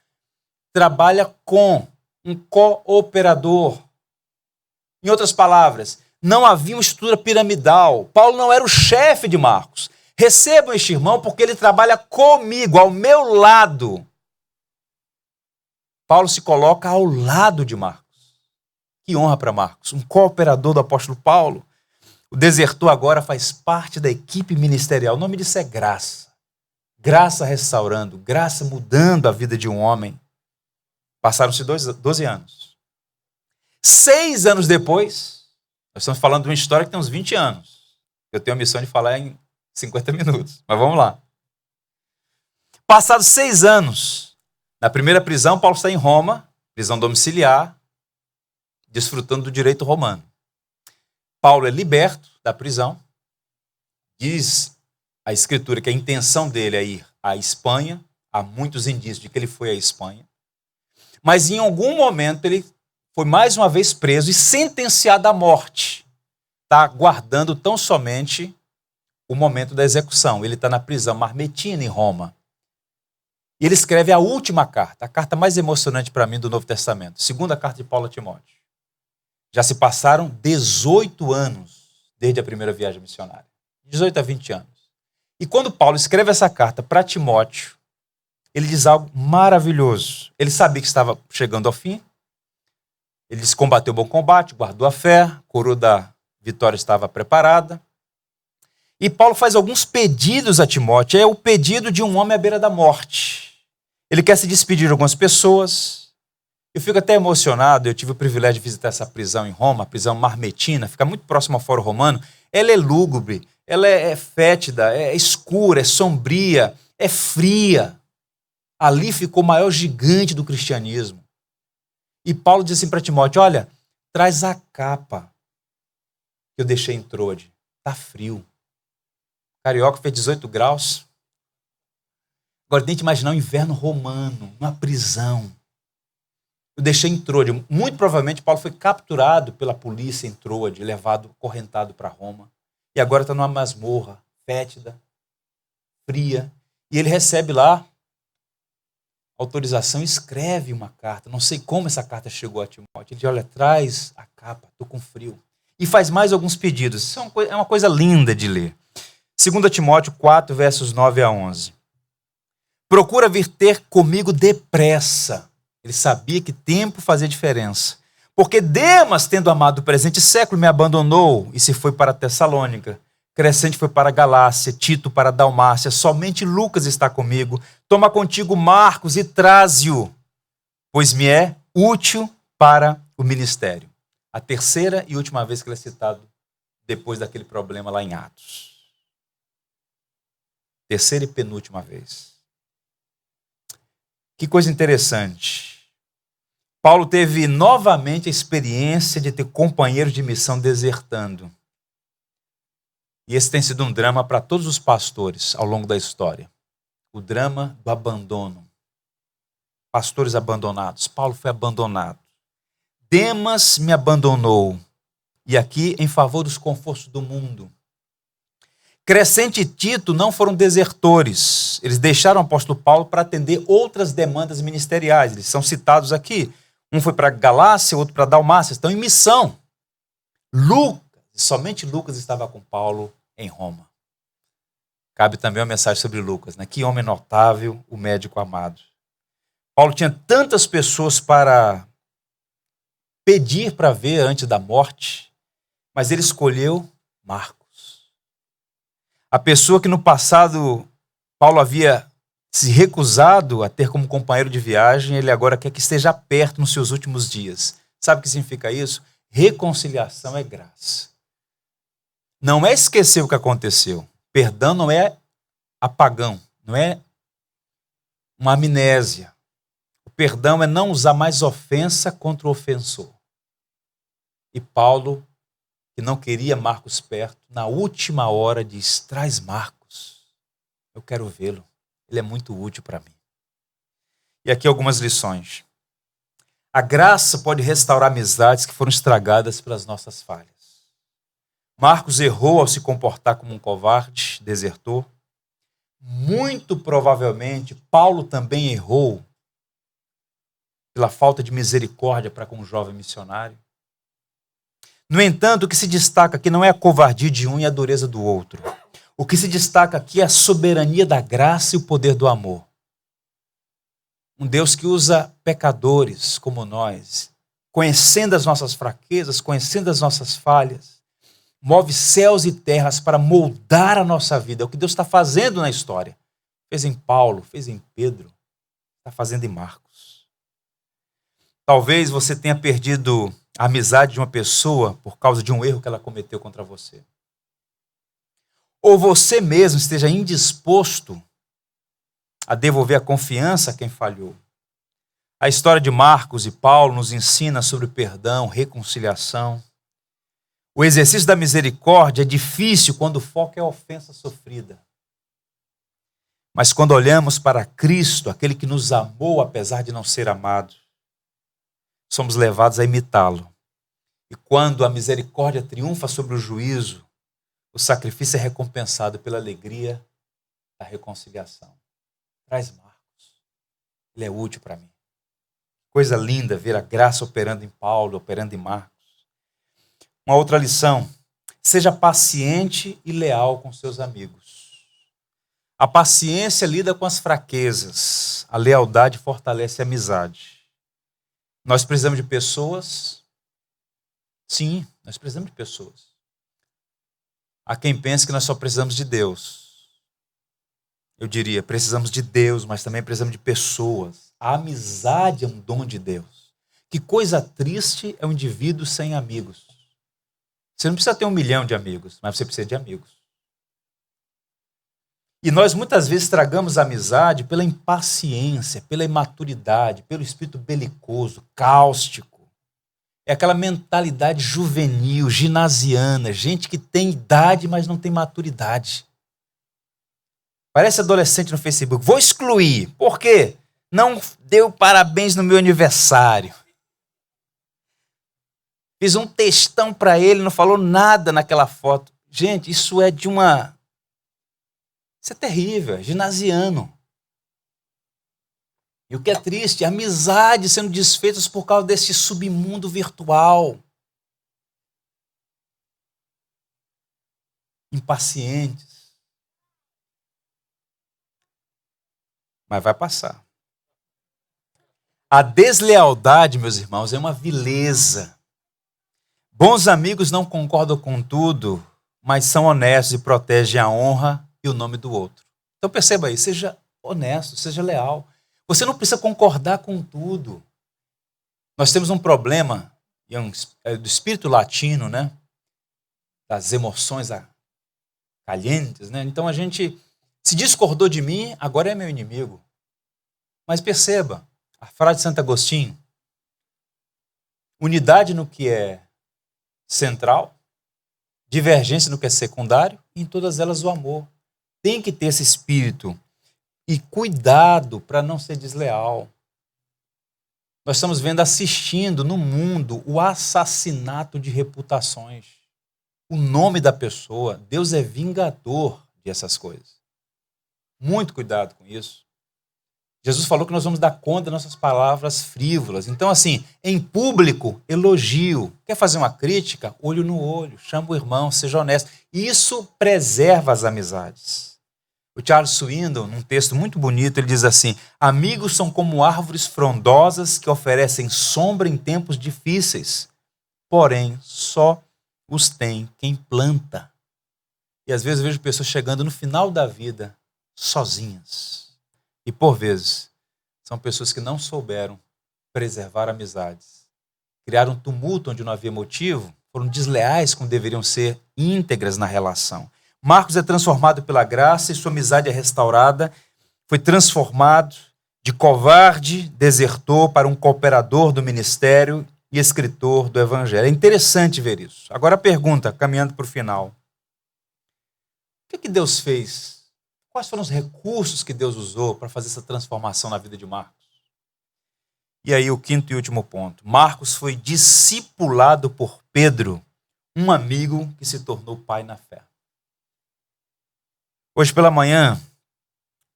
Trabalha com, um cooperador. Em outras palavras, não havia uma estrutura piramidal. Paulo não era o chefe de Marcos. Recebam este irmão porque ele trabalha comigo, ao meu lado. Paulo se coloca ao lado de Marcos. Que honra para Marcos, um cooperador do apóstolo Paulo. O desertor agora faz parte da equipe ministerial. O nome disso é graça. Graça restaurando, graça mudando a vida de um homem. Passaram-se 12 anos. 6 anos depois, nós estamos falando de uma história que tem uns 20 anos. Eu tenho a missão de falar em 50 minutos, mas vamos lá. Passados 6 anos, na primeira prisão, Paulo está em Roma, prisão domiciliar, desfrutando do direito romano. Paulo é liberto da prisão, diz a Escritura que a intenção dele é ir à Espanha, há muitos indícios de que ele foi à Espanha, mas em algum momento ele foi mais uma vez preso e sentenciado à morte. Está aguardando tão somente o momento da execução. Ele está na prisão marmetina em Roma. E ele escreve a última carta, a carta mais emocionante para mim do Novo Testamento, segunda carta de Paulo a Timóteo. Já se passaram 18 anos desde a primeira viagem missionária. 18 a 20 anos. E quando Paulo escreve essa carta para Timóteo, ele diz algo maravilhoso. Ele sabia que estava chegando ao fim. Ele disse, combateu o bom combate, guardou a fé, a coroa da vitória estava preparada. E Paulo faz alguns pedidos a Timóteo. É o pedido de um homem à beira da morte. Ele quer se despedir de algumas pessoas. Eu fico até emocionado, eu tive o privilégio de visitar essa prisão em Roma, a prisão marmetina, fica muito próximo ao Fórum Romano. Ela é lúgubre, ela é fétida, é escura, é sombria, é fria. Ali ficou o maior gigante do cristianismo. E Paulo diz assim para Timóteo, olha, traz a capa que eu deixei em Troade. Está frio. Carioca fez 18 graus. Agora tente imaginar um inverno romano, uma prisão. Eu deixei em Troade. Muito provavelmente Paulo foi capturado pela polícia em Troade, levado, correntado para Roma. e agora está numa masmorra fétida, fria, e ele recebe lá autorização, escreve uma carta. Não sei como essa carta chegou a Timóteo. Ele diz, olha, traz a capa, estou com frio. E faz mais alguns pedidos. Isso é uma coisa linda de ler. 2 Timóteo 4, versos 9 a 11. Procura vir ter comigo depressa. Ele sabia que tempo fazia diferença. Porque Demas, tendo amado o presente século, me abandonou e se foi para Tessalônica. Crescente foi para Galácia, Tito para Dalmácia, somente Lucas está comigo. Toma contigo Marcos e traze-o, pois me é útil para o ministério. A terceira e última vez que ele é citado depois daquele problema lá em Atos. Terceira e penúltima vez. Que coisa interessante. Paulo teve novamente a experiência de ter companheiros de missão desertando. E esse tem sido um drama para todos os pastores ao longo da história. O drama do abandono. Pastores abandonados. Paulo foi abandonado. Demas me abandonou. E aqui em favor dos confortos do mundo. Crescente e Tito não foram desertores. Eles deixaram o apóstolo Paulo para atender outras demandas ministeriais. Eles são citados aqui. Um foi para Galácia, outro para Dalmácia. Estão em missão. Lucas, somente Lucas estava com Paulo em Roma. Cabe também uma mensagem sobre Lucas, né? Que homem notável, o médico amado. Paulo tinha tantas pessoas para pedir para ver antes da morte, mas ele escolheu Marcos. A pessoa que no passado Paulo havia se recusado a ter como companheiro de viagem, ele agora quer que esteja perto nos seus últimos dias. Sabe o que significa isso? Reconciliação é graça. Não é esquecer o que aconteceu. Perdão não é apagão, não é uma amnésia. O perdão é não usar mais ofensa contra o ofensor. E Paulo, que não queria Marcos perto, na última hora diz, traz Marcos, eu quero vê-lo, ele é muito útil para mim. E aqui algumas lições. A graça pode restaurar amizades que foram estragadas pelas nossas falhas. Marcos errou ao se comportar como um covarde, desertor. Muito provavelmente, Paulo também errou pela falta de misericórdia para com o jovem missionário. No entanto, o que se destaca aqui não é a covardia de um e a dureza do outro. O que se destaca aqui é a soberania da graça e o poder do amor. Um Deus que usa pecadores como nós, conhecendo as nossas fraquezas, conhecendo as nossas falhas, move céus e terras para moldar a nossa vida. É o que Deus está fazendo na história. Fez em Paulo, fez em Pedro, está fazendo em Marcos. Talvez você tenha perdido a amizade de uma pessoa por causa de um erro que ela cometeu contra você. Ou você mesmo esteja indisposto a devolver a confiança a quem falhou. A história de Marcos e Paulo nos ensina sobre perdão, reconciliação. O exercício da misericórdia é difícil quando o foco é a ofensa sofrida. Mas quando olhamos para Cristo, aquele que nos amou apesar de não ser amado, somos levados a imitá-lo. E quando a misericórdia triunfa sobre o juízo, o sacrifício é recompensado pela alegria da reconciliação. Traz Marcos. Ele é útil para mim. Coisa linda ver a graça operando em Paulo, operando em Marcos. Uma outra lição. Seja paciente e leal com seus amigos. A paciência lida com as fraquezas. A lealdade fortalece a amizade. Nós precisamos de pessoas. Sim, nós precisamos de pessoas. Há quem pense que nós só precisamos de Deus. Eu diria, precisamos de Deus, mas também precisamos de pessoas. A amizade é um dom de Deus. Que coisa triste é um indivíduo sem amigos. Você não precisa ter 1 milhão de amigos, mas você precisa de amigos. E nós muitas vezes estragamos a amizade pela impaciência, pela imaturidade, pelo espírito belicoso, cáustico. É aquela mentalidade juvenil, ginasiana, gente que tem idade, mas não tem maturidade. Parece adolescente no Facebook. Vou excluir. Por quê? Não deu parabéns no meu aniversário. Fiz um textão para ele, não falou nada naquela foto. Gente, isso é terrível, é ginasiano. E o que é triste, amizades sendo desfeitas por causa desse submundo virtual. Impacientes. Mas vai passar. A deslealdade, meus irmãos, é uma vileza. Bons amigos não concordam com tudo, mas são honestos e protegem a honra e o nome do outro. Então perceba aí, seja honesto, seja leal. Você não precisa concordar com tudo. Nós temos um problema do espírito latino, né? Das emoções calientes, né? Então a gente se discordou de mim, agora é meu inimigo. Mas perceba, a frase de Santo Agostinho, unidade no que é central, divergência no que é secundário, e em todas elas o amor. Tem que ter esse espírito e cuidado para não ser desleal. Nós estamos assistindo no mundo o assassinato de reputações. O nome da pessoa, Deus é vingador dessas coisas. Muito cuidado com isso. Jesus falou que nós vamos dar conta das nossas palavras frívolas. Então, assim, em público, elogio. Quer fazer uma crítica? Olho no olho. Chama o irmão, seja honesto. Isso preserva as amizades. O Charles Swindoll, num texto muito bonito, ele diz assim: amigos são como árvores frondosas que oferecem sombra em tempos difíceis, porém só os tem quem planta. E às vezes eu vejo pessoas chegando no final da vida sozinhas. E por vezes são pessoas que não souberam preservar amizades. Criaram um tumulto onde não havia motivo, foram desleais quando deveriam ser íntegras na relação. Marcos é transformado pela graça e sua amizade é restaurada. Foi transformado de covarde, desertor, para um cooperador do ministério e escritor do evangelho. É interessante ver isso. Agora a pergunta, caminhando para o final. O que Deus fez? Quais foram os recursos que Deus usou para fazer essa transformação na vida de Marcos? E aí o quinto e último ponto. Marcos foi discipulado por Pedro, um amigo que se tornou pai na fé. Hoje pela manhã,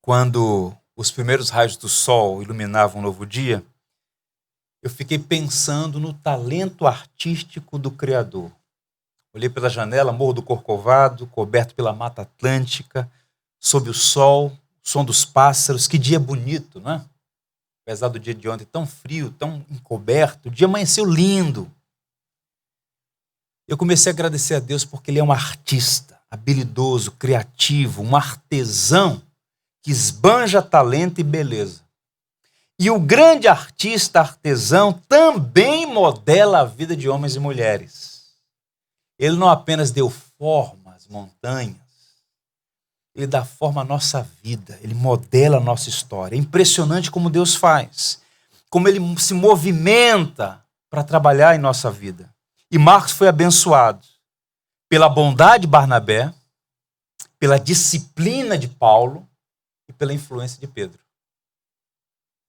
quando os primeiros raios do sol iluminavam um novo dia, eu fiquei pensando no talento artístico do Criador. Olhei pela janela, Morro do Corcovado, coberto pela Mata Atlântica, sob o sol, o som dos pássaros. Que dia bonito, não é? Apesar do dia de ontem tão frio, tão encoberto, o dia amanheceu lindo. Eu comecei a agradecer a Deus porque Ele é um artista, habilidoso, criativo, um artesão que esbanja talento e beleza. E o grande artista artesão também modela a vida de homens e mulheres. Ele não apenas deu forma às montanhas, ele dá forma à nossa vida, ele modela a nossa história. É impressionante como Deus faz, como ele se movimenta para trabalhar em nossa vida. E Marcos foi abençoado pela bondade de Barnabé, pela disciplina de Paulo e pela influência de Pedro.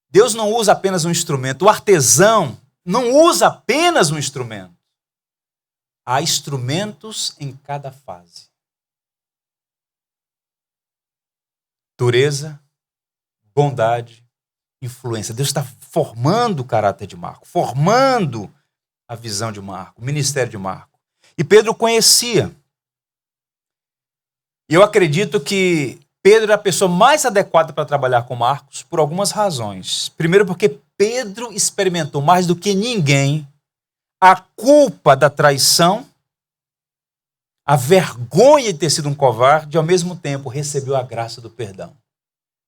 Deus não usa apenas um instrumento. O artesão não usa apenas um instrumento. Há instrumentos em cada fase. Dureza, bondade, influência. Deus está formando o caráter de Marco, formando a visão de Marco, o ministério de Marco. E Pedro conhecia. E eu acredito que Pedro era a pessoa mais adequada para trabalhar com Marcos por algumas razões. Primeiro, porque Pedro experimentou mais do que ninguém a culpa da traição, a vergonha de ter sido um covarde e, ao mesmo tempo, recebeu a graça do perdão.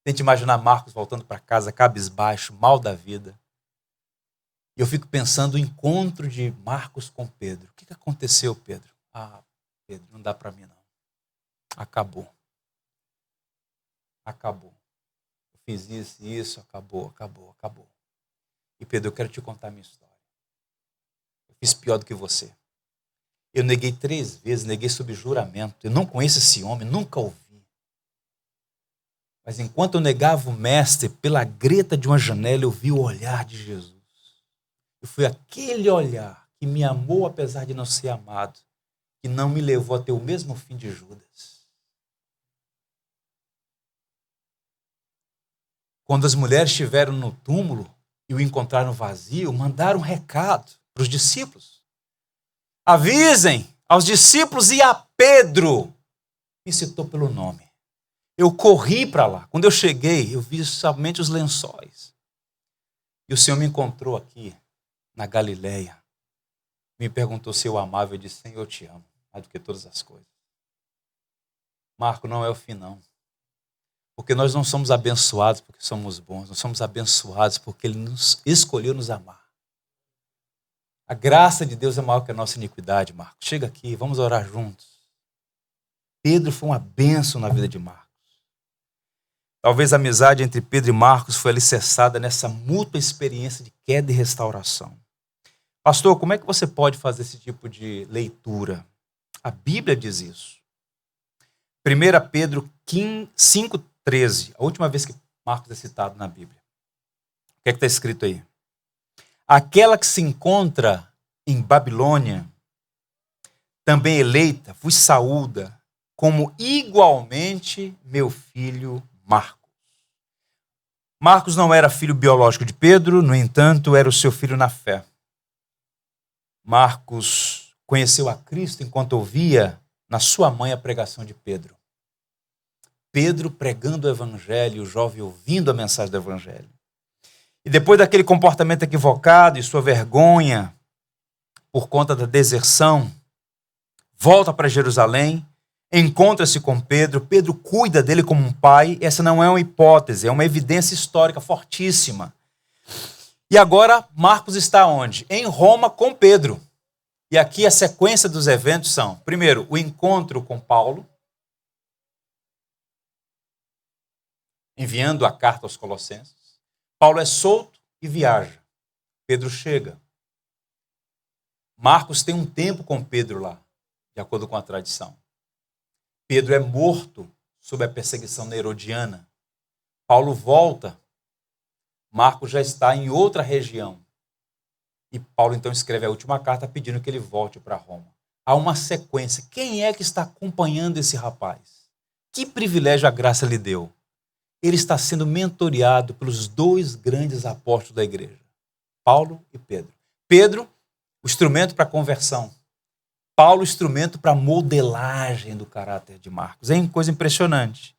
Tente imaginar Marcos voltando para casa, cabisbaixo, mal da vida. E eu fico pensando o encontro de Marcos com Pedro. O que aconteceu, Pedro? Ah, Pedro, não dá para mim não. Acabou. Acabou. Eu fiz isso, acabou. E Pedro, eu quero te contar a minha história. Eu fiz pior do que você. Eu neguei 3 vezes, neguei sob juramento. Eu não conheço esse homem, nunca ouvi. Mas enquanto eu negava o mestre, pela greta de uma janela, eu vi o olhar de Jesus. E foi aquele olhar que me amou apesar de não ser amado, que não me levou a ter o mesmo fim de Judas. Quando as mulheres estiveram no túmulo e o encontraram vazio, mandaram um recado para os discípulos. Avisem aos discípulos e a Pedro. Me citou pelo nome. Eu corri para lá. Quando eu cheguei, eu vi somente os lençóis. E o Senhor me encontrou aqui, na Galileia. Me perguntou se eu amava. Eu disse, Senhor, eu te amo, mais do que todas as coisas. Marco, não é o fim, não. Porque nós não somos abençoados porque somos bons. Nós somos abençoados porque Ele nos escolheu nos amar. A graça de Deus é maior que a nossa iniquidade, Marco. Chega aqui, vamos orar juntos. Pedro foi uma bênção na vida de Marcos. Talvez a amizade entre Pedro e Marcos foi alicerçada nessa mútua experiência de queda e restauração. Pastor, como é que você pode fazer esse tipo de leitura? A Bíblia diz isso. 1 Pedro 5,13, a última vez que Marcos é citado na Bíblia. O que é que está escrito aí? Aquela que se encontra em Babilônia, também eleita, vos saúda, como igualmente meu filho Marcos. Marcos não era filho biológico de Pedro, no entanto, era o seu filho na fé. Marcos conheceu a Cristo enquanto ouvia na sua mãe a pregação de Pedro. Pedro pregando o evangelho, o jovem ouvindo a mensagem do evangelho. E depois daquele comportamento equivocado e sua vergonha por conta da deserção, volta para Jerusalém, encontra-se com Pedro, Pedro cuida dele como um pai. Essa não é uma hipótese, é uma evidência histórica fortíssima. E agora Marcos está onde? Em Roma com Pedro. E aqui a sequência dos eventos são, primeiro, o encontro com Paulo, enviando a carta aos Colossenses. Paulo é solto e viaja. Pedro chega. Marcos tem um tempo com Pedro lá, de acordo com a tradição. Pedro é morto sob a perseguição herodiana. Paulo volta. Marcos já está em outra região. E Paulo então escreve a última carta pedindo que ele volte para Roma. Há uma sequência. Quem é que está acompanhando esse rapaz? Que privilégio a graça lhe deu? Ele está sendo mentoreado pelos dois grandes apóstolos da igreja, Paulo e Pedro. Pedro, o instrumento para a conversão. Paulo, o instrumento para a modelagem do caráter de Marcos. É uma coisa impressionante.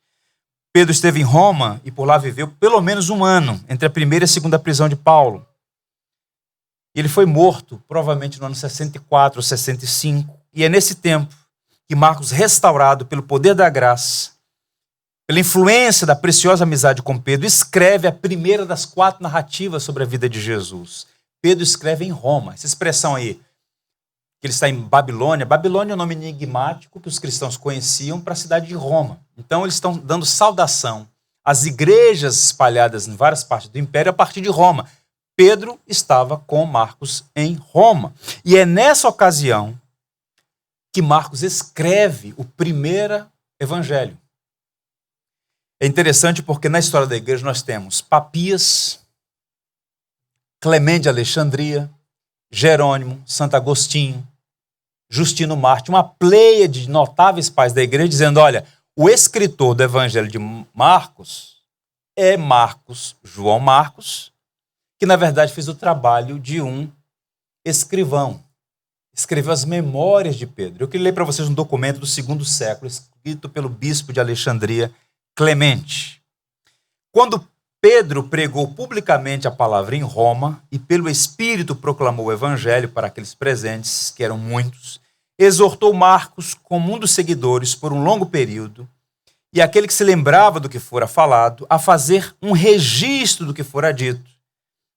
Pedro esteve em Roma e por lá viveu pelo menos um ano, entre a primeira e a segunda prisão de Paulo. Ele foi morto, provavelmente no ano 64 ou 65. E é nesse tempo que Marcos, restaurado pelo poder da graça, pela influência da preciosa amizade com Pedro, escreve a primeira das 4 narrativas sobre a vida de Jesus. Pedro escreve em Roma. Essa expressão aí, que ele está em Babilônia. Babilônia é um nome enigmático que os cristãos conheciam para a cidade de Roma. Então eles estão dando saudação às igrejas espalhadas em várias partes do império a partir de Roma. Pedro estava com Marcos em Roma. E é nessa ocasião que Marcos escreve o primeiro evangelho. É interessante porque na história da igreja nós temos Papias, Clemente de Alexandria, Jerônimo, Santo Agostinho, Justino Mártir, uma pleia de notáveis pais da igreja, dizendo, olha, o escritor do evangelho de Marcos é Marcos, João Marcos, que na verdade fez o trabalho de um escrivão. Escreveu as memórias de Pedro. Eu queria ler para vocês um documento do 2º século, escrito pelo bispo de Alexandria, Clemente. Quando Pedro pregou publicamente a palavra em Roma e pelo Espírito proclamou o evangelho para aqueles presentes, que eram muitos, exortou Marcos como um dos seguidores por um longo período e aquele que se lembrava do que fora falado a fazer um registro do que fora dito.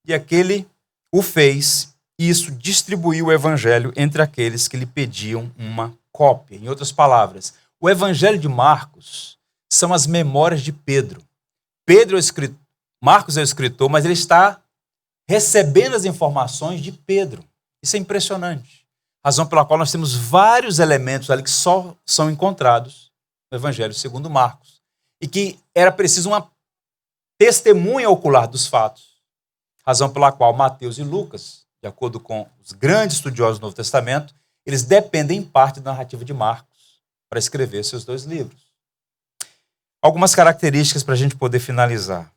E aquele o fez e isso distribuiu o evangelho entre aqueles que lhe pediam uma cópia. Em outras palavras, o evangelho de Marcos são as memórias de Pedro. Pedro é o escritor, Marcos é o escritor, mas ele está recebendo as informações de Pedro. Isso é impressionante. Razão pela qual nós temos vários elementos ali que só são encontrados no Evangelho segundo Marcos. E que era preciso uma testemunha ocular dos fatos. Razão pela qual Mateus e Lucas, de acordo com os grandes estudiosos do Novo Testamento, eles dependem em parte da narrativa de Marcos para escrever seus 2 livros. Algumas características para a gente poder finalizar.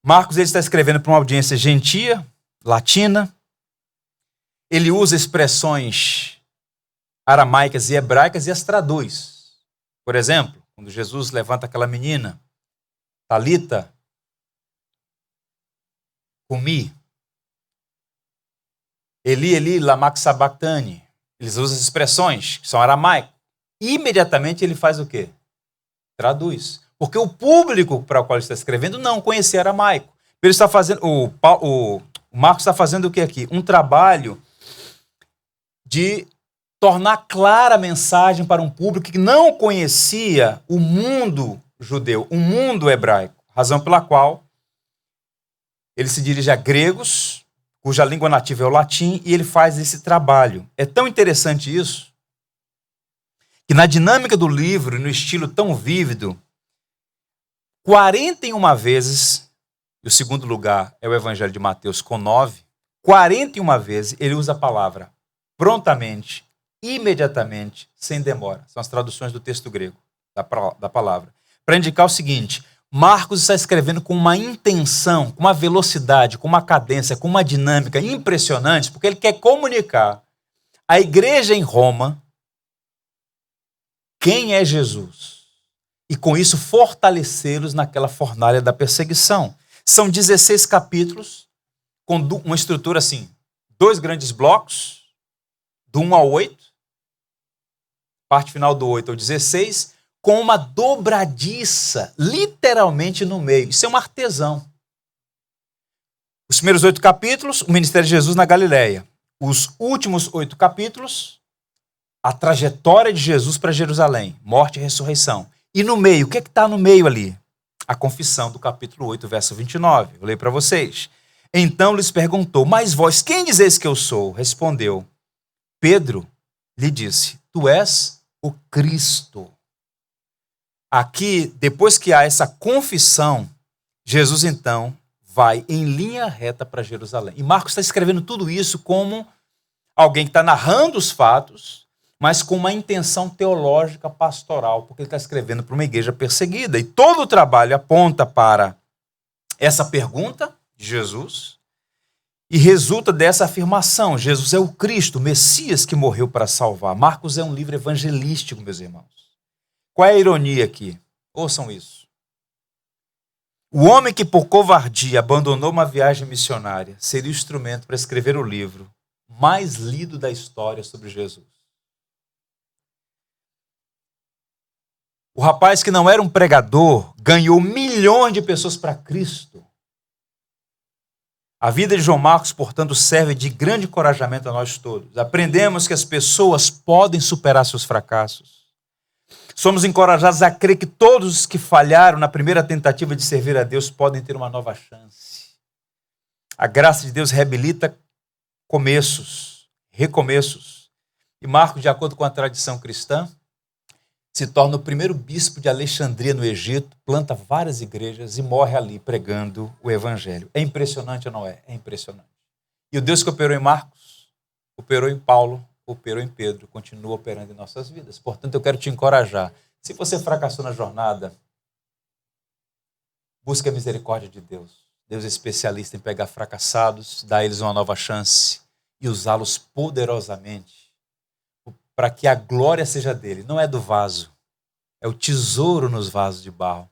Marcos ele está escrevendo para uma audiência gentia, latina. Ele usa expressões aramaicas e hebraicas e as traduz. Por exemplo, quando Jesus levanta aquela menina, Talita, cumi, Eli, Eli, lama sabachthani. Eles usam as expressões que são aramaicas. Imediatamente ele faz o quê? Traduz. Porque o público para o qual ele está escrevendo não conhecia aramaico. Ele está fazendo, o Marcos está fazendo o que aqui? Um trabalho de tornar clara a mensagem para um público que não conhecia o mundo judeu, o mundo hebraico. Razão pela qual ele se dirige a gregos, cuja língua nativa é o latim, e ele faz esse trabalho. É tão interessante isso, que na dinâmica do livro, no estilo tão vívido, 41 vezes, e o segundo lugar é o Evangelho de Mateus com 9, 41 vezes ele usa a palavra prontamente, imediatamente, sem demora. São as traduções do texto grego, da palavra. Para indicar o seguinte: Marcos está escrevendo com uma intenção, com uma velocidade, com uma cadência, com uma dinâmica impressionante, porque ele quer comunicar à igreja em Roma quem é Jesus. E com isso fortalecê-los naquela fornalha da perseguição. São 16 capítulos, com uma estrutura assim, 2 grandes blocos, do 1 ao 8, parte final do 8 ao 16, com uma dobradiça, literalmente no meio. Isso é um artesão. Os primeiros 8 capítulos, o ministério de Jesus na Galileia. Os últimos 8 capítulos, a trajetória de Jesus para Jerusalém, morte e ressurreição. E no meio, o que está no meio ali? A confissão do capítulo 8, verso 29. Vou ler para vocês. Então lhes perguntou: mas vós, quem dizeis que eu sou? Respondeu. Pedro lhe disse: tu és o Cristo. Aqui, depois que há essa confissão, Jesus então vai em linha reta para Jerusalém. E Marcos está escrevendo tudo isso como alguém que está narrando os fatos, mas com uma intenção teológica pastoral, porque ele está escrevendo para uma igreja perseguida. E todo o trabalho aponta para essa pergunta de Jesus e resulta dessa afirmação: Jesus é o Cristo, o Messias que morreu para salvar. Marcos é um livro evangelístico, meus irmãos. Qual é a ironia aqui? Ouçam isso. O homem que por covardia abandonou uma viagem missionária seria o instrumento para escrever o livro mais lido da história sobre Jesus. O rapaz que não era um pregador ganhou milhões de pessoas para Cristo. A vida de João Marcos, portanto, serve de grande encorajamento a nós todos. Aprendemos que as pessoas podem superar seus fracassos. Somos encorajados a crer que todos os que falharam na primeira tentativa de servir a Deus podem ter uma nova chance. A graça de Deus reabilita começos, recomeços. E Marcos, de acordo com a tradição cristã, se torna o primeiro bispo de Alexandria, no Egito, planta várias igrejas e morre ali pregando o evangelho. É impressionante ou não é? É impressionante. E o Deus que operou em Marcos, operou em Paulo, operou em Pedro, continua operando em nossas vidas. Portanto, eu quero te encorajar. Se você fracassou na jornada, busque a misericórdia de Deus. Deus é especialista em pegar fracassados, dar a eles uma nova chance e usá-los poderosamente para que a glória seja dele. Não é do vaso, é o tesouro nos vasos de barro.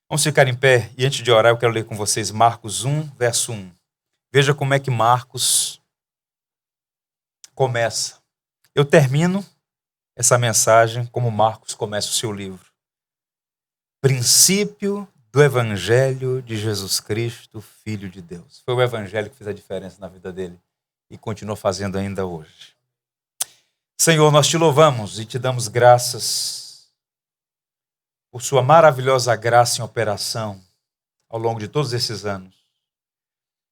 Vamos ficar em pé e antes de orar eu quero ler com vocês Marcos 1, verso 1. Veja como é que Marcos começa. Eu termino essa mensagem como Marcos começa o seu livro. Princípio do Evangelho de Jesus Cristo, Filho de Deus. Foi o Evangelho que fez a diferença na vida dele e continua fazendo ainda hoje. Senhor, nós te louvamos e te damos graças por sua maravilhosa graça em operação ao longo de todos esses anos.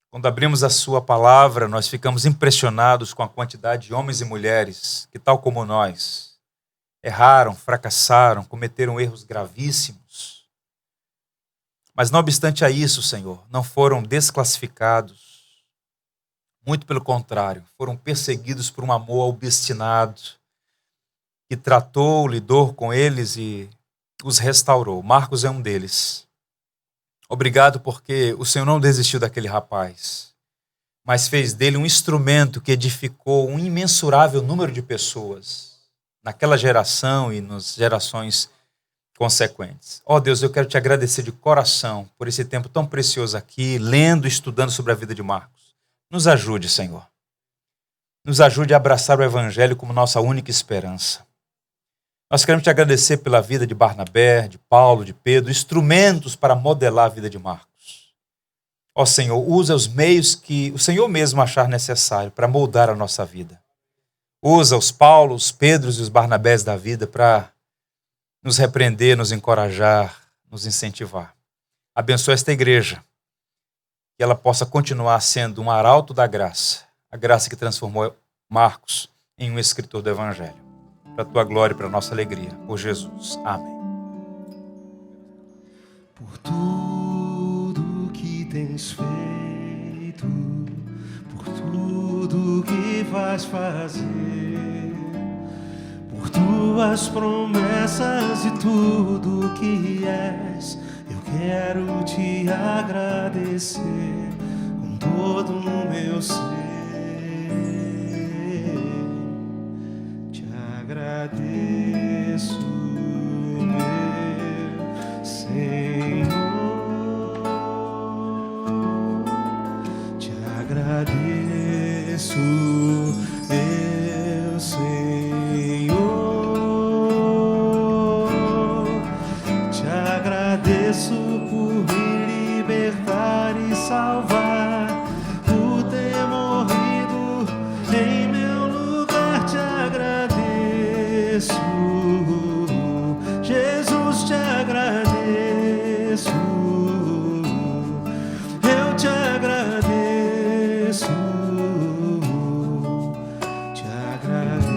Quando abrimos a sua palavra, nós ficamos impressionados com a quantidade de homens e mulheres que, tal como nós, erraram, fracassaram, cometeram erros gravíssimos. Mas não obstante a isso, Senhor, não foram desclassificados, Muito pelo contrário, foram perseguidos por um amor obstinado que tratou, lidou com eles e os restaurou. Marcos é um deles. Obrigado porque o Senhor não desistiu daquele rapaz, mas fez dele um instrumento que edificou um imensurável número de pessoas naquela geração e nas gerações consequentes. Ó Deus, eu quero te agradecer de coração por esse tempo tão precioso aqui, lendo e estudando sobre a vida de Marcos. Nos ajude, Senhor. Nos ajude a abraçar o Evangelho como nossa única esperança. Nós queremos te agradecer pela vida de Barnabé, de Paulo, de Pedro, instrumentos para modelar a vida de Marcos. Ó Senhor, usa os meios que o Senhor mesmo achar necessário para moldar a nossa vida. Usa os Paulos, os Pedros e os Barnabés da vida para nos repreender, nos encorajar, nos incentivar. Abençoa esta igreja, que ela possa continuar sendo um arauto da graça, a graça que transformou Marcos em um escritor do Evangelho. Para a tua glória e para a nossa alegria, por Jesus. Amém. Por tudo que tens feito, por tudo que vais fazer, por tuas promessas e tudo que és, eu quero te agradecer com todo o meu ser. Te agradeço, meu Senhor. Te agradeço, meu Senhor. Te agradeço por me libertar e salvar, por ter morrido em meu lugar. Te agradeço, Jesus, te agradeço. Eu te agradeço, te agradeço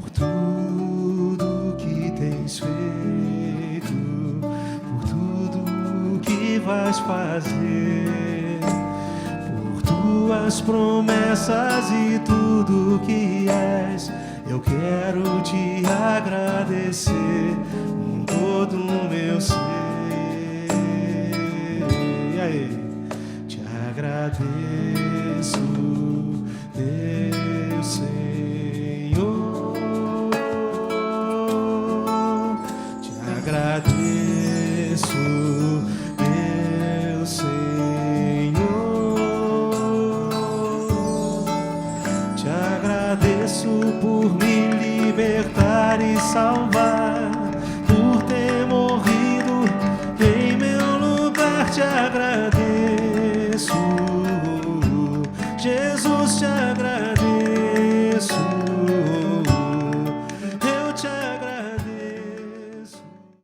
por tudo que tens feito, por tudo que vais fazer, por tuas promessas e tudo que és. Eu quero te agradecer com todo o meu ser. E aí? Te agradeço,